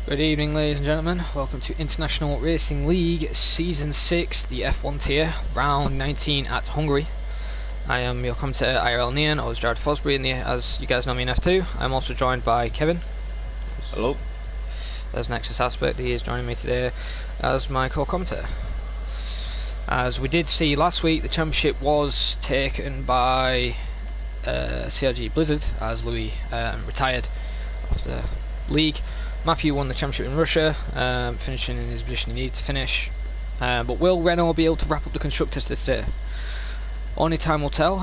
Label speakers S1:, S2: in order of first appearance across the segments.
S1: Good evening, ladies and gentlemen. Welcome to International Racing League Season 6, the F1 tier, round 19 at Hungary. I am your commentator, IRL Neon, or Jared Fosbury, as you guys know me in F2. I'm also joined by Kevin.
S2: Hello.
S1: As Nexus Aspect, he is joining me today as my co-commentator. As we did see last week, the championship was taken by CRG Blizzard, as Louis retired off the league. Matthew won the championship in Russia, finishing in his position he needed to finish. But will Renault be able to wrap up the constructors this year? Only time will tell.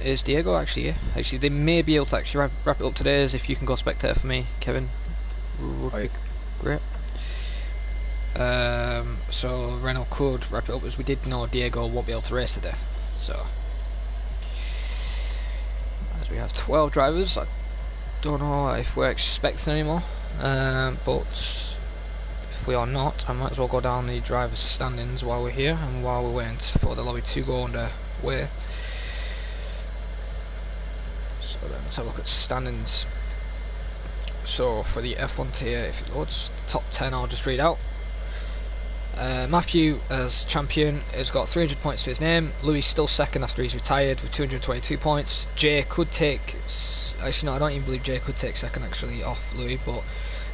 S1: Is Diego actually here? Actually, they may be able to actually wrap it up today, as if you can go spectator for me, Kevin. Would be great. So Renault could wrap it up, as we did know Diego won't be able to race today. So, as we have 12 drivers, I don't know if we're expecting any more. But if we are not, I might as well go down the drivers' standings while we're here and while we're waiting for the lobby to go underway. So then let's have a look at standings. So for the F1 tier, if it loads, the top 10 I'll just read out. Matthew, as champion, has got 300 points to his name. Louis still second after he's retired with 222 points. Jay could take, actually no, I don't even believe Jay could take second actually off Louis, but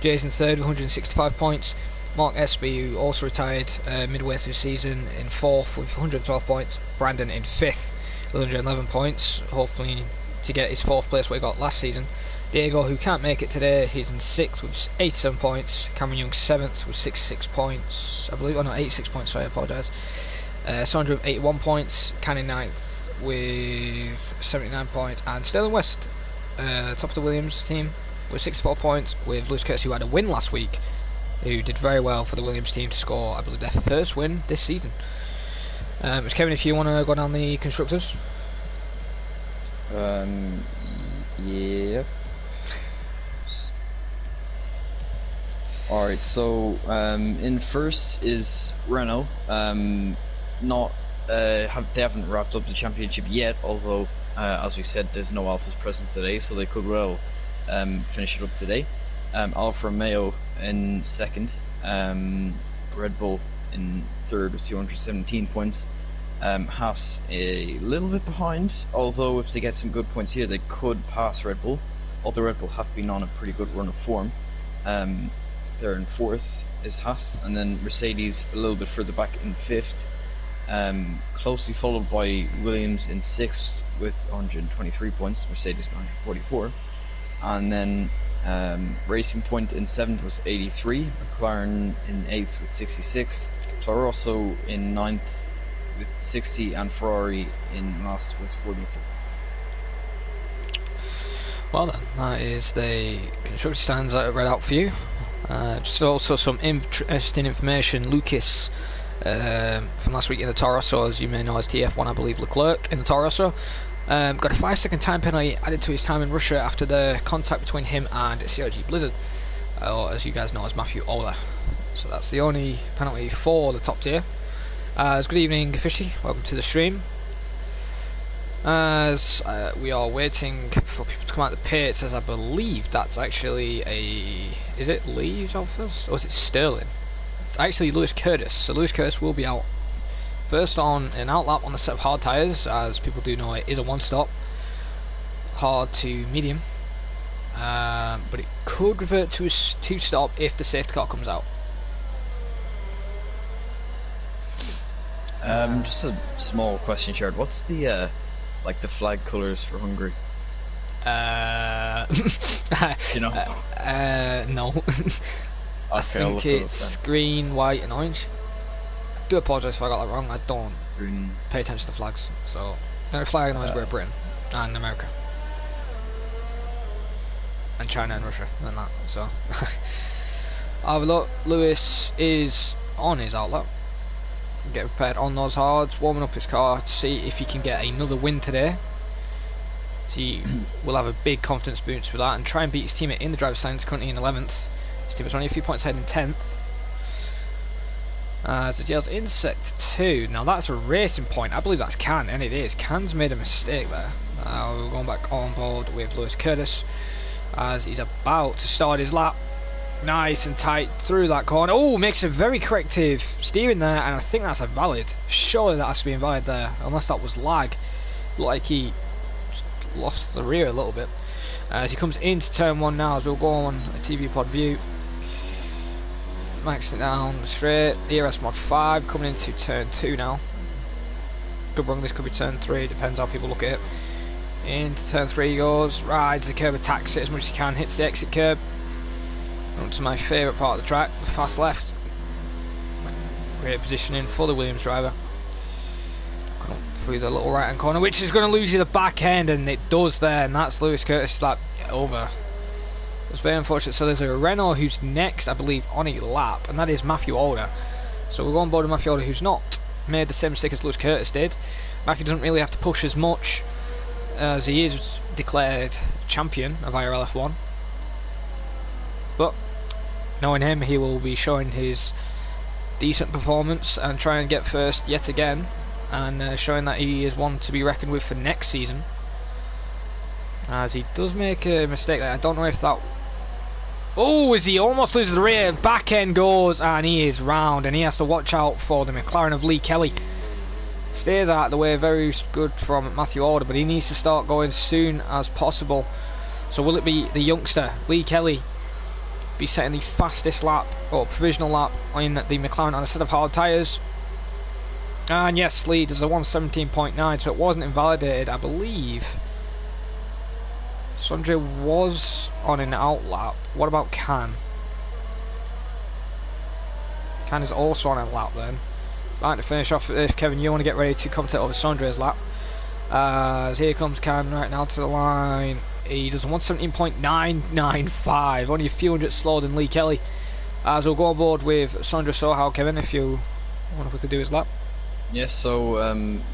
S1: Jay's in third with 165 points. Mark Espy, who also retired midway through the season, in fourth with 112 points. Brandon in fifth with 111 points, hopefully to get his fourth place what he got last season. Diego, who can't make it today, he's in 6th with 87 points. Cameron Young 7th with 66 points, I believe. Oh no, 86 points, sorry, I apologise. Sondre with 81 points. Cannon 9th with 79 points. And Sterling West, top of the Williams team, with 64 points, with Lewis Curtis, who had a win last week, who did very well for the Williams team to score, I believe, their first win this season. Kevin, if you want to go down the constructors.
S2: Yeah. Alright, so in first is Renault. They haven't wrapped up the championship yet, although as we said, there's no Alphas present today, so they could well finish it up today. Alfa Romeo in second, Red Bull in third with 217 points. Haas a little bit behind, although if they get some good points here, they could pass Red Bull, although Red Bull have been on a pretty good run of form. They're in fourth is Haas, and then Mercedes a little bit further back in fifth, closely followed by Williams in sixth with 123 points, Mercedes 144, and then Racing Point in seventh was 83, McLaren in eighth with 66, Toro Rosso in ninth with 60, and Ferrari in last with 42.
S1: Well then, that is the constructor stands that I read out for you. Just also some interesting information. Lucas from last week in the Toro Rosso, as you may know as TF1, I believe Leclerc in the Toro Rosso, got a 5-second time penalty added to his time in Russia after the contact between him and CRG Blizzard, or as you guys know as Matthew Alder. So that's the only penalty for the top tier. Good evening, Fishy. Welcome to the stream. As we are waiting for people to come out the pits, as I believe that's actually is it Lee's office or is it Sterling? It's actually Lewis Curtis. So Lewis Curtis will be out first on an outlap on the set of hard tyres, as people do know it is a one-stop, hard to medium, but it could revert to a two-stop if the safety car comes out.
S2: Just a small question, Jared. What's the the flag colours for Hungary? You know?
S1: No. I think it's green, white, and orange. I do apologise if I got that wrong. I don't pay attention to flags. So, the flag and orange Great Britain and America, and China and Russia and that. So, have a look. Lewis is on his outlet. Get prepared on those hards, warming up his car to see if he can get another win today. So he will have a big confidence boost with that and try and beat his teammate in the driver's standings, currently in 11th. His teammate's only a few points ahead in 10th. So Jail's in set 2. Now that's a racing point. I believe that's Can, and it is. Can's made a mistake there. We're going back on board with Lewis Curtis as he's about to start his lap. Nice and tight through that corner. Oh, makes a very corrective steering there, and I think that's invalid. Surely that has to be invalid there, unless that was lag. Looked like he just lost the rear a little bit. As he comes into turn 1 now, as we'll go on a TV pod view. Maxing it down straight. ERS mod 5 coming into turn 2 now. Good wrong, this could be turn 3, depends how people look at it. Into turn 3 he goes, rides the curb, attacks it as much as he can, hits the exit curb. On to my favourite part of the track, the fast left. Great positioning for the Williams driver. Going through the little right hand corner, which is going to lose you the back end, and it does there, and that's Lewis Curtis' lap over. It's very unfortunate. So there's a Renault who's next, I believe, on a lap, and that is Matthew Alder. So we'll go on board with Matthew Alder, who's not made the same mistake as Lewis Curtis did. Matthew doesn't really have to push as much, as he is declared champion of IRL F1. But knowing him, he will be showing his decent performance and try and get first yet again, and showing that he is one to be reckoned with for next season. As he does make a mistake there. I don't know if that... Oh, as he almost loses the rear, back end goes, and he is round, and he has to watch out for the McLaren of Lee Kelly. Stays out of the way, very good from Matthew Alder, but he needs to start going as soon as possible. So will it be the youngster, Lee Kelly, be setting the fastest lap, or provisional lap, in the McLaren on a set of hard tyres? And yes, Lee does a 117.9, so it wasn't invalidated, I believe. Sondre was on an out lap. What about Can? Can is also on a lap then. Right, to finish off if Kevin, you want to get ready to commentate over Sondre's lap. As here comes Can right now to the line. He does a 117.995, only a few hundred slower than Lee Kelly. As we'll go on board with Sondre Sorhaug, Kevin, if you want to quickly do his lap.
S2: Yes, so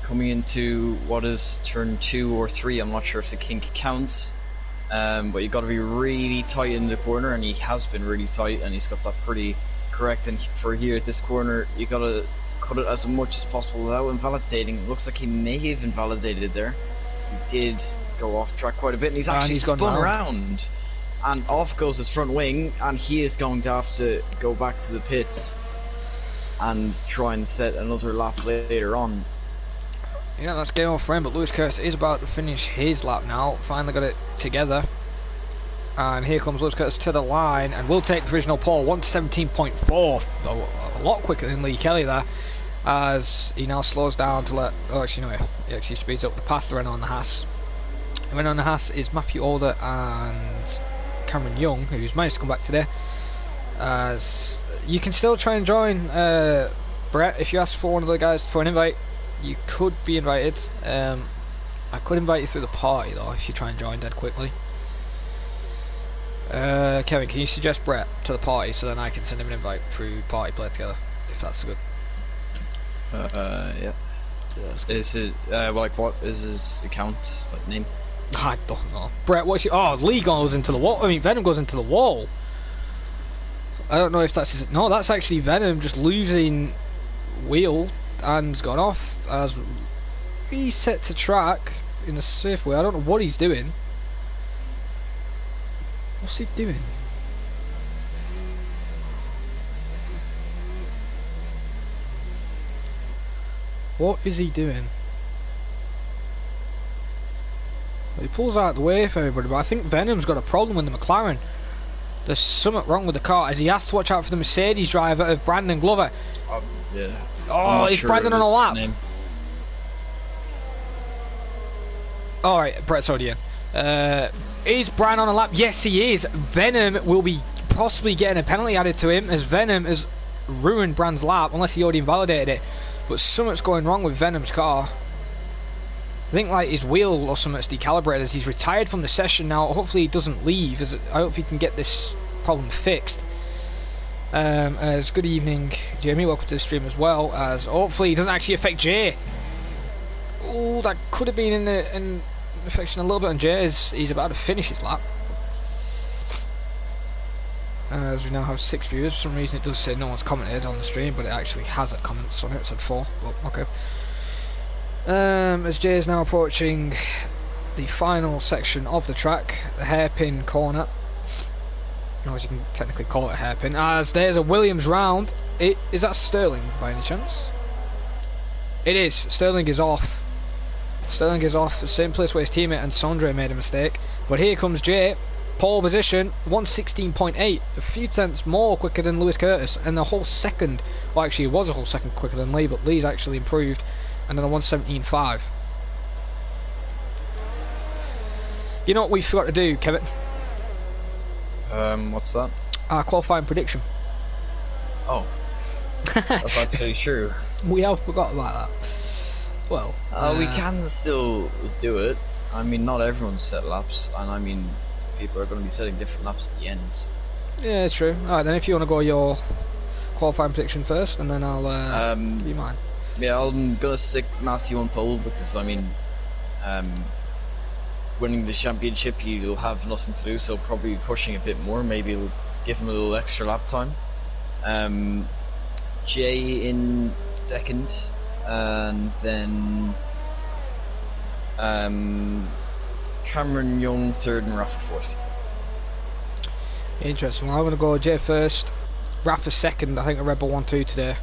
S2: coming into what is turn 2 or 3, I'm not sure if the kink counts. But you've got to be really tight in the corner, and he has been really tight, and he's got that pretty correct. And for here at this corner, you got to cut it as much as possible without invalidating. It looks like he may have invalidated there. He did go off track quite a bit, and he's actually spun around, and off goes his front wing, and he is going to have to go back to the pits and try and set another lap later on.
S1: Yeah, that's game over for him, but Lewis Curtis is about to finish his lap now. Finally got it together. And here comes Lewis Curtis to the line, and will take the provisional pole, 117.4, a lot quicker than Lee Kelly there, as he now slows down to let... Oh, actually, no, he actually speeds up to pass the Renault on the Haas. The Renault on the Haas is Matthew Alder and Cameron Young, who's managed to come back today. As you can still try and join, Brett, if you ask for one of the guys for an invite. You could be invited. I could invite you through the party though if you try and join dead quickly. Kevin, can you suggest Brett to the party so then I can send him an invite through party play together, if that's good?
S2: Yeah. Is it like what is his account like name?
S1: I don't know. Brett, what's your... Oh, Lee goes into the wall. I mean, Venom goes into the wall. I don't know if that's his... No, that's actually Venom just losing wheel and's gone off as reset to track in a safe way. I don't know what he's doing. What's he doing? What is he doing? He pulls out the way for everybody, but I think Venom's got a problem with the McLaren. There's something wrong with the car, as he has to watch out for the Mercedes driver of Brandon Glover.
S2: Yeah.
S1: Oh, is Brandon on a lap? Alright, Brett's already in. Is Bran on a lap? Yes, he is. Venom will be possibly getting a penalty added to him, as Venom has ruined Bran's lap, unless he already invalidated it. But something's going wrong with Venom's car. I think like his wheel or something's decalibrated, as he's retired from the session now. Hopefully he doesn't leave, as I hope he can get this problem fixed. As good evening, Jamie, welcome to the stream as well, as hopefully it doesn't actually affect Jay. Oh, that could have been in affection a little bit on Jay, as he's about to finish his lap. As we now have 6 viewers. For some reason it does say no one's commented on the stream, but it actually has had comments on it. It said 4, but okay. As Jay is now approaching the final section of the track, the hairpin corner. or as you can technically call it, a hairpin, as there's a Williams round. Is that Sterling by any chance? It is. Sterling is off. Sterling is off, the same place where his teammate and Sondre made a mistake. But here comes Jay, pole position, 116.8, a few tenths more quicker than Lewis Curtis, and a whole second, well actually it was a whole second quicker than Lee, but Lee's actually improved, and then a 117.5. You know what we forgot to do, Kevin?
S2: What's that?
S1: Our qualifying prediction.
S2: Oh, that's actually true.
S1: We have forgot about that. Well,
S2: we can still do it. I mean, not everyone's set laps, and I mean, people are going to be setting different laps at the end. So.
S1: Yeah, it's true. Alright, then if you want to go your qualifying prediction first, and then I'll give you mine.
S2: Yeah, I'm going to stick Matthew on pole because, I mean, winning the championship, you'll have nothing to do, so probably pushing a bit more. Maybe it'll give him a little extra lap time. Jay in second, and then Cameron Young third, and Rafa fourth.
S1: Interesting. Well, I'm going to go Jay first, Rafa second. I think a Red Bull 1-2 today.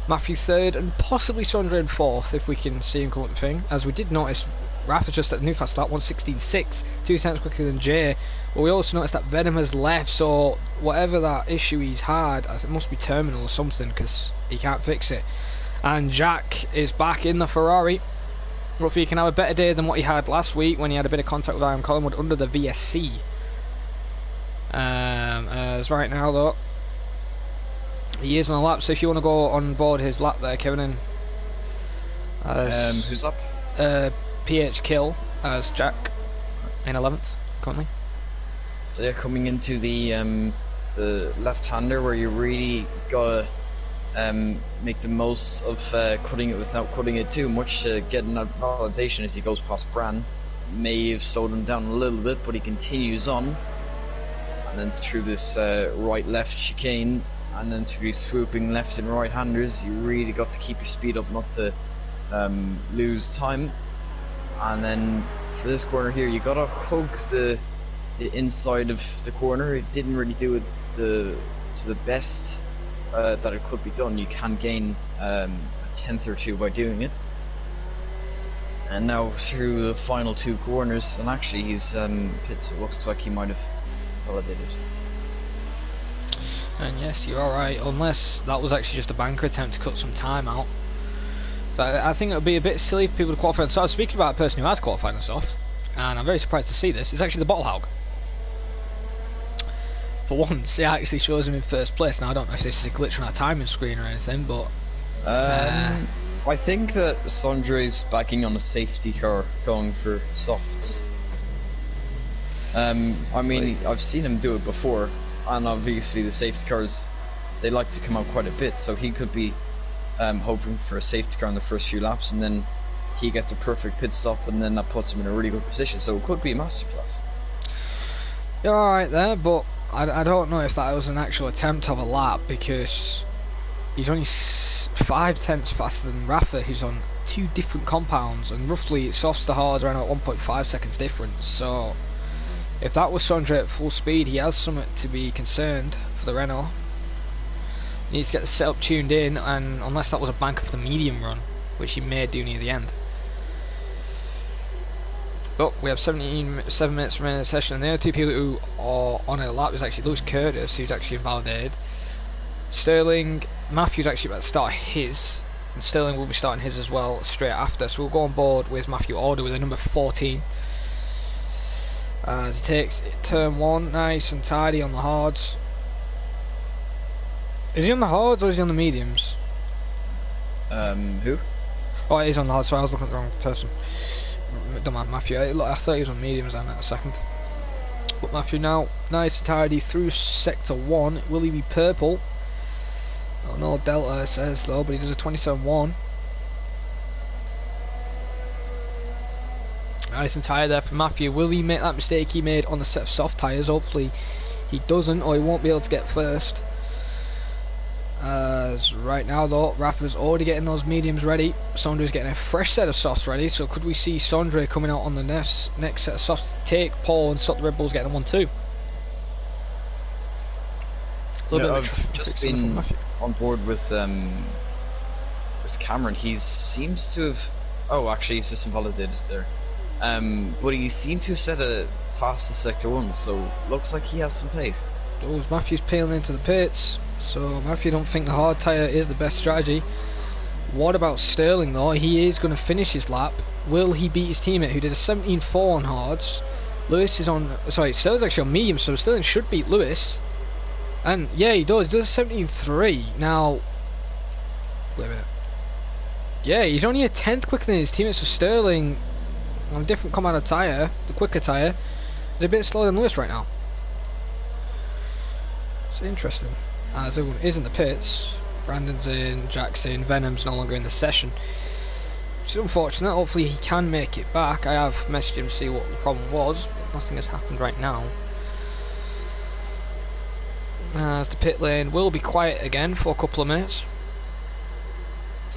S1: Matthew third, and possibly Sondre in fourth if we can see him come up the thing. As we did notice, Rafa's just at the new fast start, 116.6, 2 tenths quicker than Jay. But we also noticed that Venom has left, so whatever that issue he's had, it must be terminal or something, because he can't fix it. And Jack is back in the Ferrari. Hopefully he can have a better day than what he had last week when he had a bit of contact with Iron Collingwood under the VSC. As right now though, he is on a lap, so if you want to go on board his lap there, Kevin, and
S2: who's up?
S1: PH Kill as Jack in 11th currently.
S2: So yeah, coming into the left-hander where you really gotta make the most of cutting it without cutting it too much to getting that validation as he goes past Bran. May have slowed him down a little bit, but he continues on, and then through this right-left chicane, and then through these swooping left and right-handers, you really got to keep your speed up not to lose time. And then for this corner here, you gotta hug the inside of the corner. It didn't really do it to the best that it could be done. You can gain a tenth or two by doing it. And now through the final two corners, and actually he's pits. It looks like he might have validated.
S1: And yes, you're alright, unless that was actually just a banker attempt to cut some time out. I think it would be a bit silly for people to qualify. So I was speaking about a person who has qualified in soft, and I'm very surprised to see this. It's actually the Bottlehog. For once, it actually shows him in first place. Now I don't know if this is a glitch on our timing screen or anything, but
S2: I think that Sondre's backing on a safety car going for softs. I mean, I've seen him do it before, and obviously the safety cars, they like to come out quite a bit, so he could be hoping for a safety car in the first few laps, and then he gets a perfect pit stop, and then that puts him in a really good position, so it could be a masterclass.
S1: You're alright there, but I don't know if that was an actual attempt of a lap, because he's only 5 tenths faster than Rafa, who's on 2 different compounds, and roughly softs to hards around at 1.5 seconds difference. So if that was Sondre at full speed, he has something to be concerned for the Renault. He needs to get the setup tuned in, and unless that was a bank of the medium run, which he may do near the end. But we have 7 minutes remaining in the session, and the other 2 people who are on a lap is actually Lewis Curtis, who's actually invalidated. Sterling, Matthew's actually about to start his, and Sterling will be starting his as well straight after. So we'll go on board with Matthew Alder with a number 14. As he takes turn 1, nice and tidy on the hards. Is he on the hards or is he on the mediums?
S2: Who?
S1: Oh, it is on the hards, sorry, I was looking at the wrong person. Don't mind Matthew, I thought he was on mediums then at a second. But Matthew now, nice and tidy through sector 1. Will he be purple? Oh no, Delta says though, but he does a 27.1. Nice and tired there for Matthew. Will he make that mistake he made on the set of soft tyres? Hopefully he doesn't, or he won't be able to get first. As right now though, Rafa's already getting those mediums ready. Sondre's getting a fresh set of softs ready, so could we see Sondre coming out on the next set of softs, take pole and stop the Red Bulls getting a 1-2? little bit
S2: I've just been on board with Cameron. He seems to have. Oh, actually, he's just invalidated there. But he seemed to have set a fastest sector 1, so looks like he has some pace.
S1: Does Matthew's peeling into the pits, so Matthew don't think the hard tyre is the best strategy. What about Sterling though? He is going to finish his lap. Will he beat his teammate who did a 17.4 on hards? Lewis is on, sorry, Sterling's actually on medium, so Sterling should beat Lewis. And yeah, he does. He does a 17.3. Now, wait a minute. Yeah, he's only a 10th quicker than his teammate, so Sterling on a different compound tyre, the quicker tyre, is a bit slower than Lewis right now. It's interesting. As everyone is in the pits, Brandon's in, Jack's in, Venom's no longer in the session. Which is unfortunate. Hopefully he can make it back. I have messaged him to see what the problem was, but nothing has happened right now. As the pit lane will be quiet again for a couple of minutes.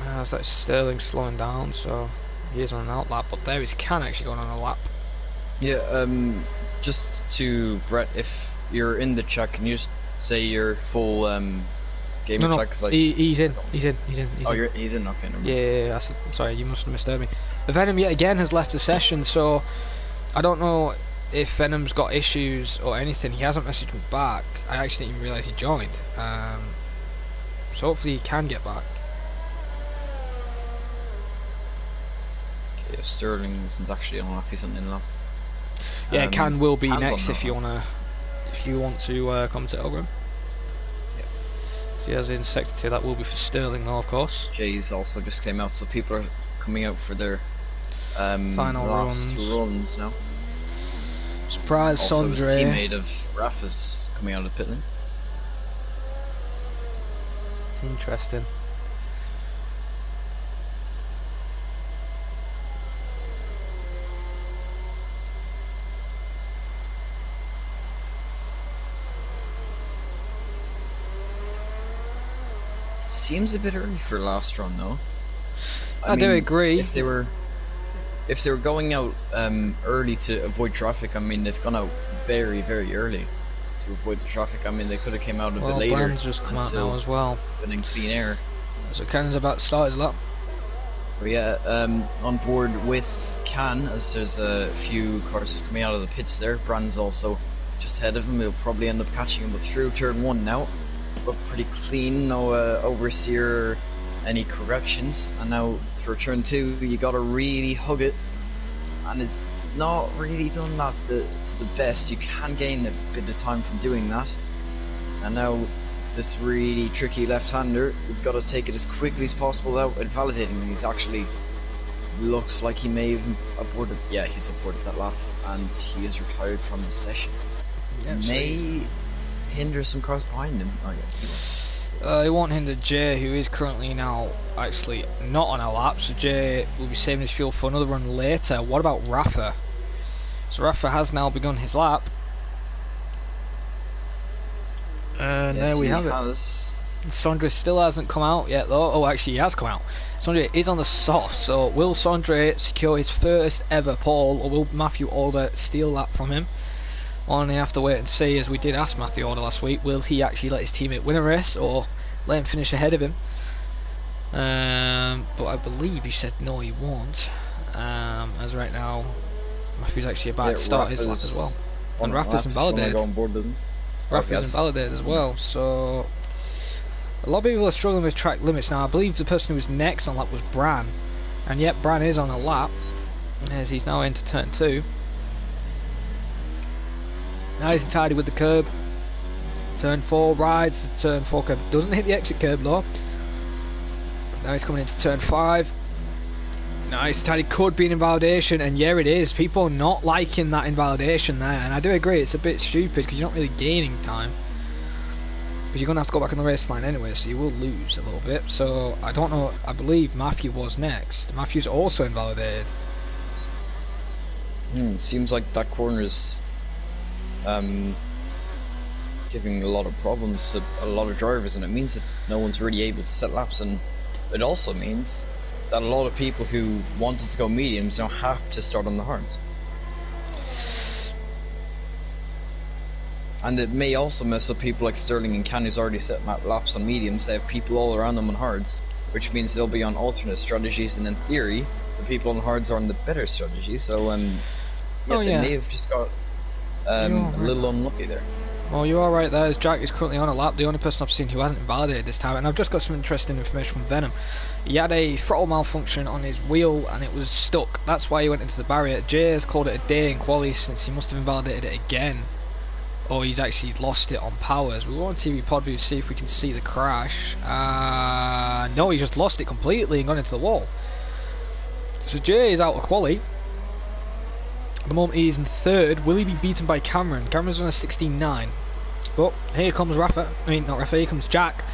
S1: As that's Sterling slowing down, so he is on an out lap, but there is Can actually going on a lap.
S2: Yeah, just to Brett, if you're in the chat, can you just say your full gamer chat? Cause
S1: he's in. He's in.
S2: Oh, he's in. Okay, never mind.
S1: Yeah, sorry, you must have misheard me. Venom yet again has left the session, so I don't know if Venom's got issues or anything. He hasn't messaged me back. I actually didn't even realise he joined. So hopefully he can get back.
S2: Okay, Sterling isn't actually on lap. He's on in lap.
S1: Yeah, Can will be
S2: Can's
S1: next if you want to commentate over him.
S2: Yeah.
S1: So he has in sector 2. That will be for Sterling though, of course.
S2: Jay's also just came out, so people are coming out for their
S1: final
S2: last runs now.
S1: Surprise,
S2: also,
S1: Sondre.
S2: his teammate of Raf is coming out of the pit lane.
S1: Interesting.
S2: Seems a bit early for last run though.
S1: I do agree.
S2: If they were going out early to avoid traffic, I mean they've gone out very, very early to avoid the traffic. I mean they could have came out a bit later.
S1: Brand's just come out now as well.
S2: Winning clean air.
S1: So Can's about to start his lap.
S2: But yeah, on board with Can, as there's a few cars coming out of the pits there. Brand's also just ahead of him. He'll probably end up catching him, but through turn 1 now. Look pretty clean, no oversteer, any corrections. And now for turn 2, you gotta really hug it. And it's not really done that to the best. You can gain a bit of time from doing that. And now this really tricky left-hander, you've got to take it as quickly as possible without invalidating him. He's actually looks like he may have aborted. Yeah, he's aborted that lap, and he is retired from the session. Yeah, may hinder some cars behind him. Oh, yeah,
S1: it won't hinder Jay, who is currently now actually not on a lap, so Jay will be saving his fuel for another run later. What about Rafa? So Rafa has now begun his lap. And yes, there we have it. Sondre still hasn't come out yet though. Oh, actually he has come out. Sondre is on the soft, so will Sondre secure his first ever pole, or will Matthew Alder steal that from him? Only have to wait and see, as we did ask Matthew Alder last week. Will he actually let his teammate win a race, or let him finish ahead of him? But I believe he said no, he won't. As right now Matthew's actually about to start his lap as well. And Rafa's invalidated. Rafa's invalidated as well, so a lot of people are struggling with track limits now. I believe the person who was next on lap was Bran, and yet Bran is on a lap as he's now into turn 2. Nice and tidy with the curb. Turn 4 rides the turn 4 curb, doesn't hit the exit curb though. So now he's coming into turn 5. Nice and tidy, could be an invalidation, and yeah it is. People are not liking that invalidation there, and I do agree it's a bit stupid because you're not really gaining time. Because you're going to have to go back on the race line anyway, so you will lose a little bit. So I don't know, I believe Matthew was next. Matthew's also invalidated.
S2: Seems like that corner is giving a lot of problems to a lot of drivers, and it means that no one's really able to set laps, and it also means that a lot of people who wanted to go mediums now have to start on the hards. And it may also mess up people like Sterling and Can, who's already set laps on mediums. They have people all around them on hards, which means they'll be on alternate strategies, and in theory, the people on hards are on the better strategy. So, they may have just got a little unlucky there.
S1: Well, you are right there, as Jack is currently on a lap, the only person I've seen who hasn't invalidated this time, and I've just got some interesting information from Venom. He had a throttle malfunction on his wheel and it was stuck, that's why he went into the barrier. Jay has called it a day in quali since he must have invalidated it again. Or he's actually lost it on powers. We'll go on TV pod view to see if we can see the crash. No, he just lost it completely and gone into the wall. So Jay is out of quali. At the moment he is in third. Will he be beaten by Cameron? Cameron's on a 16.9. But here comes here comes Jack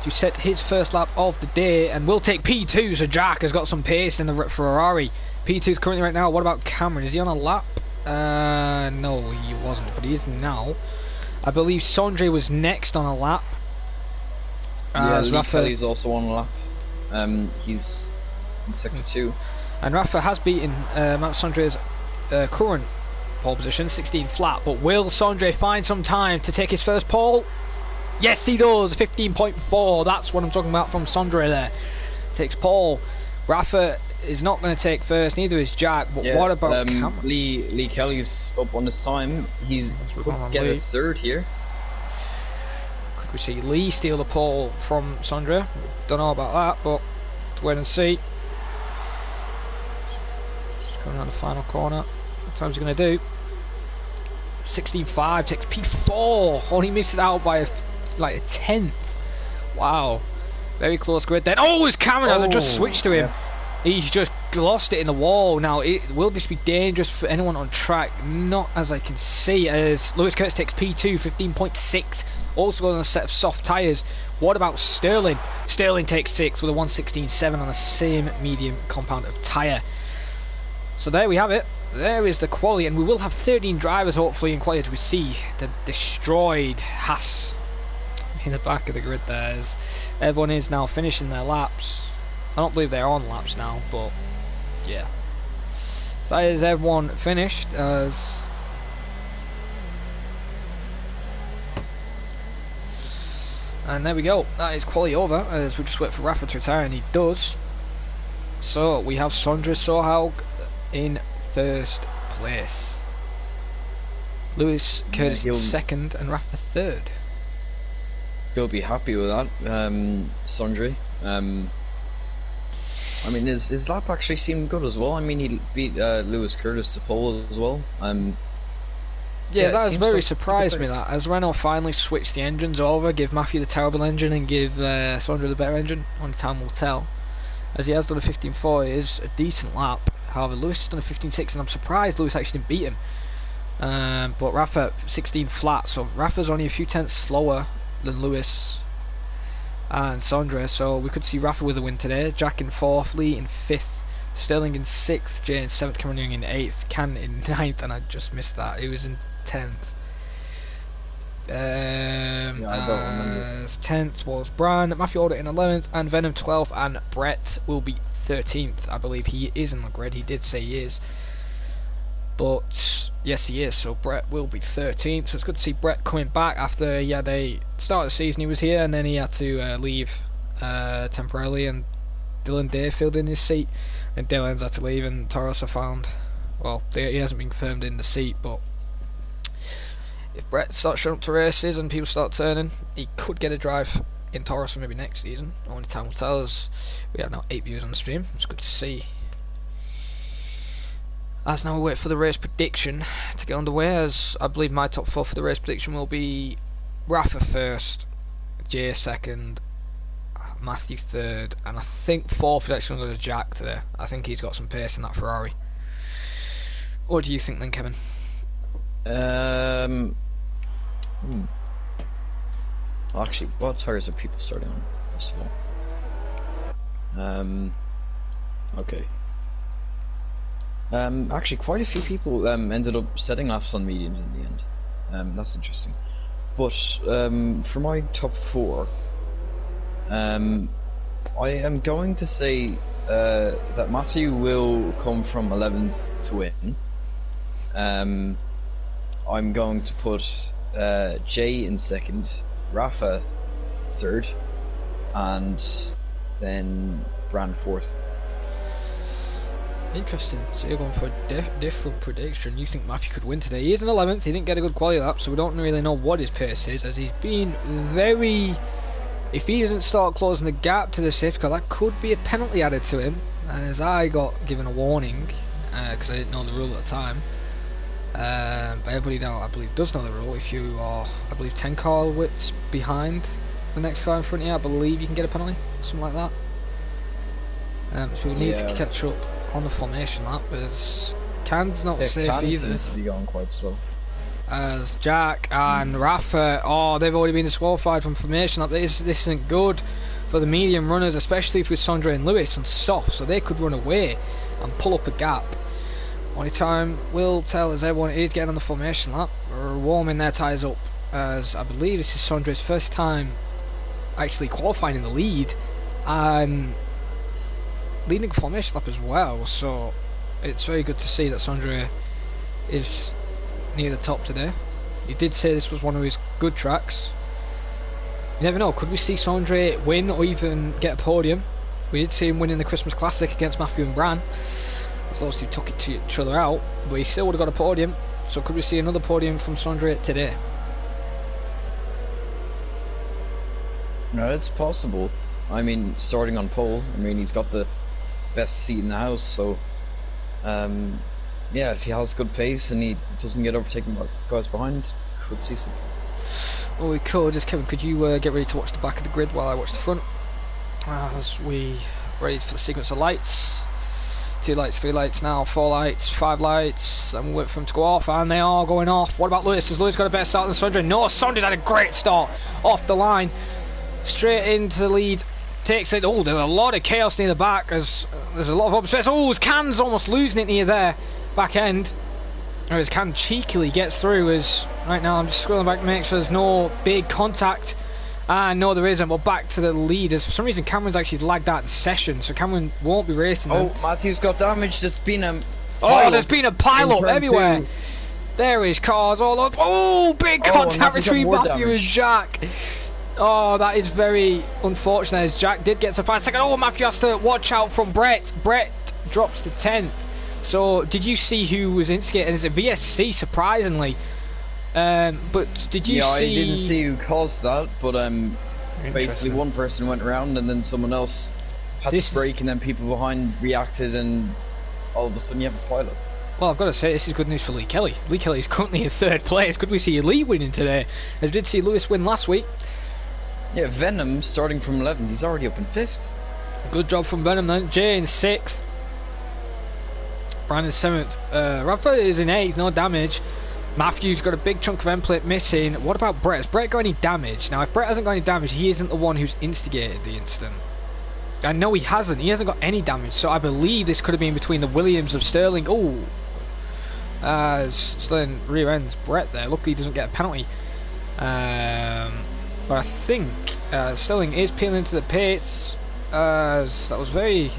S1: to set his first lap of the day and will take P2. So Jack has got some pace in the Ferrari. P2 is currently right now. What about Cameron? Is he on a lap? No, he wasn't, but he is now. I believe Sondre was next on a lap.
S2: Kelly's also on a lap. He's in sector 2.
S1: And Rafa has beaten Sondre's current pole position, 16 flat, but will Sondre find some time to take his first pole? Yes, he does. 15.4. That's what I'm talking about from Sondre there. Takes pole. Rafa is not going to take first, neither is Jack, but what about Cameron?
S2: Lee Kelly's up on his time. He's could get a third here.
S1: Could we see Lee steal the pole from Sondre? Don't know about that, but let's wait and see. Just going around the final corner. What time's he going to do? 16.5, takes P4. Only misses out by like a tenth. Wow. Very close grid then. Oh, it's Cameron as I just switched to him. Yeah. He's just lost it in the wall. Now, will this be dangerous for anyone on track? Not as I can see, as Lewis Curtis takes P2, 15.6. Also goes on a set of soft tyres. What about Sterling? Sterling takes 6 with a 116.7 on the same medium compound of tyre. So there we have it. There is the quali, and we will have 13 drivers hopefully in quali as we see the destroyed Haas in the back of the grid there, as everyone is now finishing their laps. I don't believe they're on laps now, but yeah. So that is everyone finished, as and there we go. That is quali over, as we just wait for Rafa to retire, and he does. So we have Sondre Sorhaug in first place. Lewis Curtis second, and Rafa third.
S2: He'll be happy with that, Sondre. I mean, his lap actually seemed good as well. I mean, he beat Lewis Curtis to pole as well.
S1: Yeah, that has very surprised me, that, as Renault finally switched the engines over, give Matthew the terrible engine and give Sondre the better engine. Only time will tell. As he has done a 15.4, it is a decent lap. However, Lewis has done a 15.6, and I'm surprised Lewis actually didn't beat him. But Rafa 16 flat, so Rafa's only a few tenths slower than Lewis and Sondre, so we could see Rafa with a win today. Jack in 4th, Lee in 5th, Sterling in 6th, Jay in 7th, Cameron in 8th, Can in 9th, and I just missed that. He was in 10th.
S2: I don't remember.
S1: 10th was Bran, Matthew Alder in 11th, and Venom 12th, and Brett will be 13th. I believe he is in the grid. He did say he is. But yes, he is, so Brett will be 13th. So it's good to see Brett coming back after he had a start of the season. He was here and then he had to leave temporarily, and Dylan Day filled in his seat, and Dylan's had to leave, and Toros found, well, he hasn't been confirmed in the seat, but if Brett starts showing up to races and people start turning, he could get a drive in Toros maybe next season. Only time will tell, as we have now 8 viewers on the stream. It's good to see. As now we wait for the race prediction to get underway, as I believe my top 4 for the race prediction will be Rafa first, Jay second, Matthew third, and I think 4th is actually going to go to Jack today. I think he's got some pace in that Ferrari. What do you think then, Kevin?
S2: Actually, what tyres are people starting on? First of all, okay. Actually, quite a few people ended up setting laps on mediums in the end. That's interesting. But for my top 4, I am going to say that Matthew will come from 11th to win. I'm going to put Jay in second, Rafa third, and then Brand fourth.
S1: Interesting. So you're going for a different prediction. You think Matthew could win today. He is in 11th. He didn't get a good quality lap, so we don't really know what his pace is, as he's been very... If he doesn't start closing the gap to the safety car, that could be a penalty added to him. As I got given a warning, because I didn't know the rule at the time. But everybody now, I believe, does know the rule. If you are, I believe, 10 car widths behind the next car in front of you, I believe you can get a penalty, something like that. So we need to catch up on the formation lap, as Can's not safe
S2: Can
S1: either.
S2: seems to be going quite slow.
S1: As Jack and Rafa, they've already been disqualified from formation lap. This isn't good for the medium runners, especially if it's Sondre and Lewis on soft, so they could run away and pull up a gap. Only time will tell, as everyone is getting on the formation lap, or warming their tyres up, as I believe this is Sondre's first time actually qualifying in the lead and leading formation lap as well, so it's very good to see that Sondre is near the top today. He did say this was one of his good tracks. You never know, could we see Sondre win or even get a podium? We did see him win in the Christmas Classic against Matthew and Bran, as those two took it to each other out, but he still would have got a podium. So could we see another podium from Sondre today?
S2: No, it's possible. I mean, starting on pole, I mean, he's got the best seat in the house, so yeah, if he has good pace and he doesn't get overtaken by guys behind, could see something.
S1: Well, we could. Just Kevin, could you get ready to watch the back of the grid while I watch the front, as we ready for the sequence of lights? 2 lights, 3 lights now, 4 lights, 5 lights, and we wait for them to go off, and they are going off. What about Lewis? Has Lewis got a better start than Sondre? No, Sondre's had a great start off the line, straight into the lead, takes it. Oh, there's a lot of chaos near the back, as there's a lot of open space. Oh, his Can's almost losing it near there, back end. Or his Can cheekily gets through, as right now I'm just scrolling back to make sure there's no big contact. No, there isn't. We're back to the leaders. For some reason, Cameron's actually lagged out the session, so Cameron won't be racing them.
S2: Matthew's got damaged. There's been a
S1: there's been a pile-up everywhere. 2. There is cars all up. Oh, big contact between Matthew and Jack. Oh, that is very unfortunate, as Jack did get to 5 seconds. Oh, Matthew has to watch out from Brett. Brett drops to 10th. So, did you see who was instigating? Is it VSC, surprisingly? But did you see...
S2: I didn't see who caused that, but basically one person went around and then someone else had to brake, and then people behind reacted, and all of a sudden you have a pilot.
S1: Well, I've got to say, this is good news for Lee Kelly. Lee Kelly is currently in 3rd place. Could we see Lee winning today? As we did see Lewis win last week.
S2: Yeah, Venom starting from 11th. He's already up in 5th.
S1: Good job from Venom then. Jay in 6th. Brandon 7th. Rafa is in 8th, no damage. Matthew's got a big chunk of end plate missing. What about Brett? Has Brett got any damage? Now, if Brett hasn't got any damage, he isn't the one who's instigated the incident. And no, he hasn't. He hasn't got any damage. So I believe this could have been between the Williams of Sterling. Oh, as Sterling rear ends Brett there. Luckily, he doesn't get a penalty. But I think Sterling is peeling to the pits, as that was very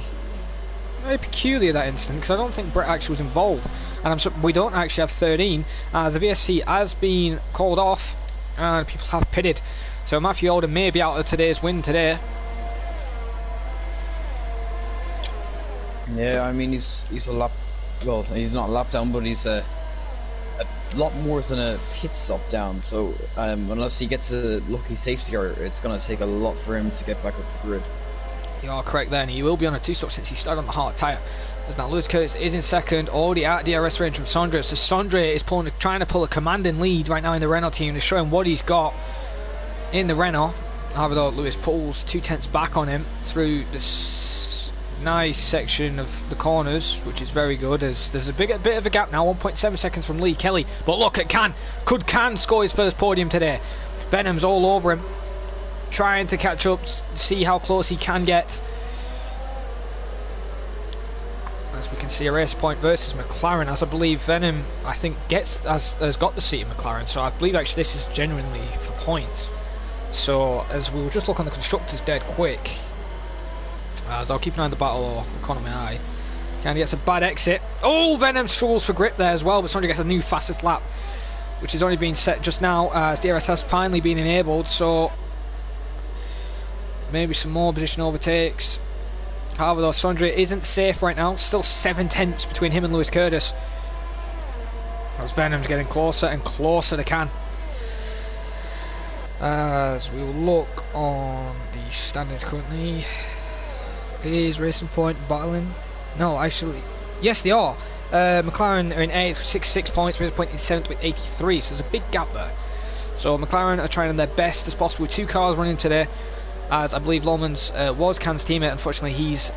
S1: peculiar, that incident, because I don't think Brett actually was involved. And we don't actually have 13, as the VSC has been called off and people have pitted. So Matthew Alder may be out of today's win today.
S2: Yeah, I mean, he's a lap... Well, he's not a lap down, but he's a lot more than a pit stop down. So unless he gets a lucky safety car, it's going to take a lot for him to get back up the grid.
S1: You are correct there, and he will be on a 2-stop since he started on the hard tyre. As now Lewis Curtis is in 2nd, already at DRS range from Sondre. So Sondre is trying to pull a commanding lead right now in the Renault team to show him what he's got in the Renault. However, though, Lewis pulls 2/10 back on him through this nice section of the corners, which is very good, as there's a bit of a gap now, 1.7 seconds from Lee Kelly. But look at Can. Could Can score his first podium today? Venom's all over him, trying to catch up, see how close he can get. As we can see, a race point versus McLaren, as I believe Venom, I think, has got the seat in McLaren. So I believe actually this is genuinely for points. So as we will just look on the constructors dead quick, as I'll keep an eye on the battle or the corner of my eye. Can gets a bad exit. Oh, Venom struggles for grip there as well, but Sondre gets a new fastest lap. which has only been set just now as DRS has finally been enabled, so maybe some more position overtakes. However though, Sondre isn't safe right now, still 7 tenths between him and Lewis Curtis, as Venom's getting closer and closer to Can. As we will look on the standings currently, is Racing Point battling? No, actually, yes they are. McLaren are in 8th with 66 points, Racing Point in 7th with 83, so there's a big gap there. So McLaren are trying their best as possible with 2 cars running today, as I believe Lohmann's was Can's teammate. Unfortunately he's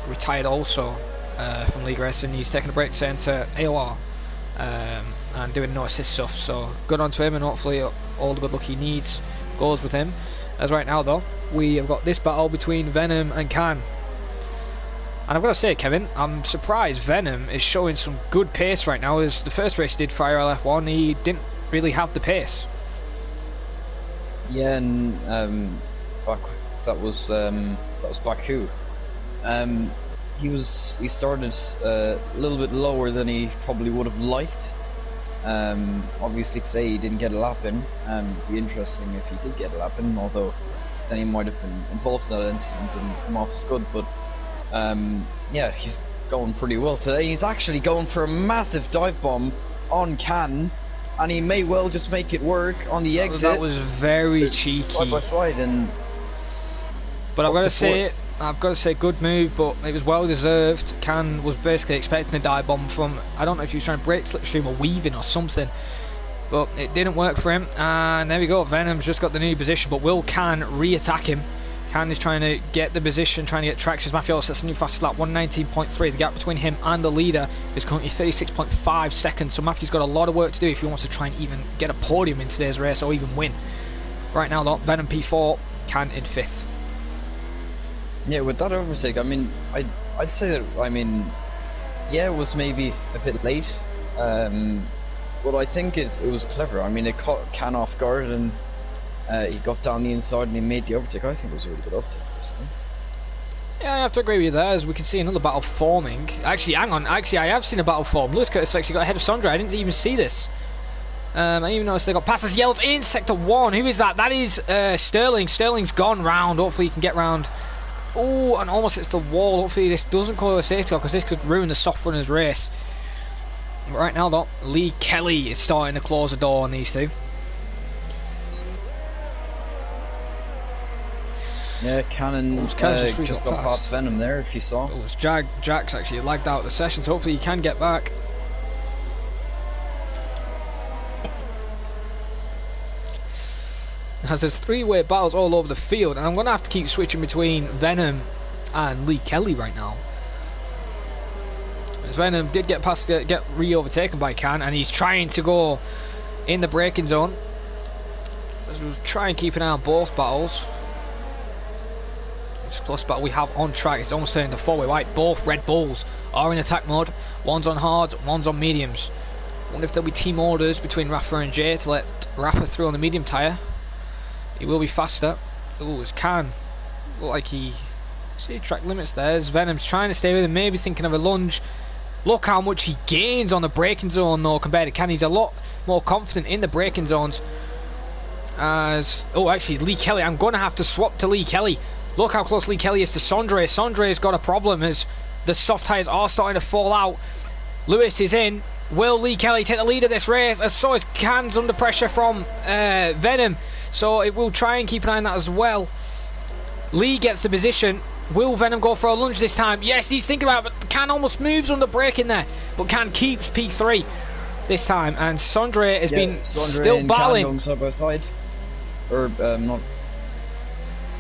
S1: retired also from League Racing. He's taking a break to enter AOR and doing no assist stuff, so good on to him, and hopefully all the good luck he needs goes with him. As right now though, we have got this battle between Venom and Can. And I've got to say, Kevin, I'm surprised Venom is showing some good pace right now. As the first race he did for IRL F1, he didn't really have the pace.
S2: Yeah, and that was Baku. He started a little bit lower than he probably would have liked. Obviously today he didn't get a lap in. It'd be interesting if he did get a lap in, although then he might have been involved in that incident and come off as good. But yeah, he's going pretty well today. He's actually going for a massive dive bomb on Can, and he may well just make it work on the exit.
S1: That was very cheeky.
S2: Side by side, and
S1: but I've got to say, good move, but it was well deserved. Can was basically expecting a dive bomb from, I don't know if he was trying to break slipstream or weaving or something, but it didn't work for him. And there we go, Venom's just got the new position, but will Can re-attack him? Can is trying to get the position, trying to get traction. Matthew sets a new fastest lap, 119.3. The gap between him and the leader is currently 36.5 seconds. So Matthew's got a lot of work to do if he wants to try and even get a podium in today's race or even win. Right now though, Venom P4, Can in 5th.
S2: Yeah, with that overtake, I mean, I'd say that, I mean, yeah, it was maybe a bit late, but I think it was clever. I mean, it caught Can off guard, and he got down the inside and he made the overtake. I think it was a really good overtake, personally.
S1: Yeah, I have to agree with you there, as we can see another battle forming. Actually, hang on, I have seen a battle form. Lewis Curtis actually got ahead of Sondre. I didn't even see this. I even noticed they got passes yells in sector 1. Who is that? That is Sterling. Sterling's gone round. Hopefully he can get round. Oh, and almost hits the wall. Hopefully this doesn't call a safety car, because this could ruin the soft runners race. But right now though, Lee Kelly is starting to close the door on these two.
S2: Yeah, Cannon just got past Venom there, if you saw.
S1: It was Jack's actually lagged out the session, so hopefully he can get back. As there's 3-way battles all over the field, and I'm going to have to keep switching between Venom and Lee Kelly right now. As Venom did get past, get re-overtaken by Can, and he's trying to go in the braking zone. As we'll try and keep an eye on both battles. It's a close battle we have on track. It's almost turning to 4-way white. Both Red Bulls are in attack mode. One's on hards, one's on mediums. I wonder if there'll be team orders between Rafa and Jay to let Rafa through on the medium tyre. He will be faster. Oh, it's Can. Look like he... See track limits there. As Venom's trying to stay with him, maybe thinking of a lunge. Look how much he gains on the braking zone though compared to Can. He's a lot more confident in the braking zones. As... Oh, actually, Lee Kelly. I'm going to have to swap to Lee Kelly. Look how close Lee Kelly is to Sondre. Sondre's got a problem as the soft tyres are starting to fall out. Lewis is in. Will Lee Kelly take the lead of this race? As so is Can's under pressure from Venom. So it will try and keep an eye on that as well. Lee gets the position. Will Venom go for a lunge this time? Yes, he's thinking about it, but Can almost moves under braking there. But Can keeps P3 this time. And Sondre has been still battling.
S2: Can going side by side. Or, not...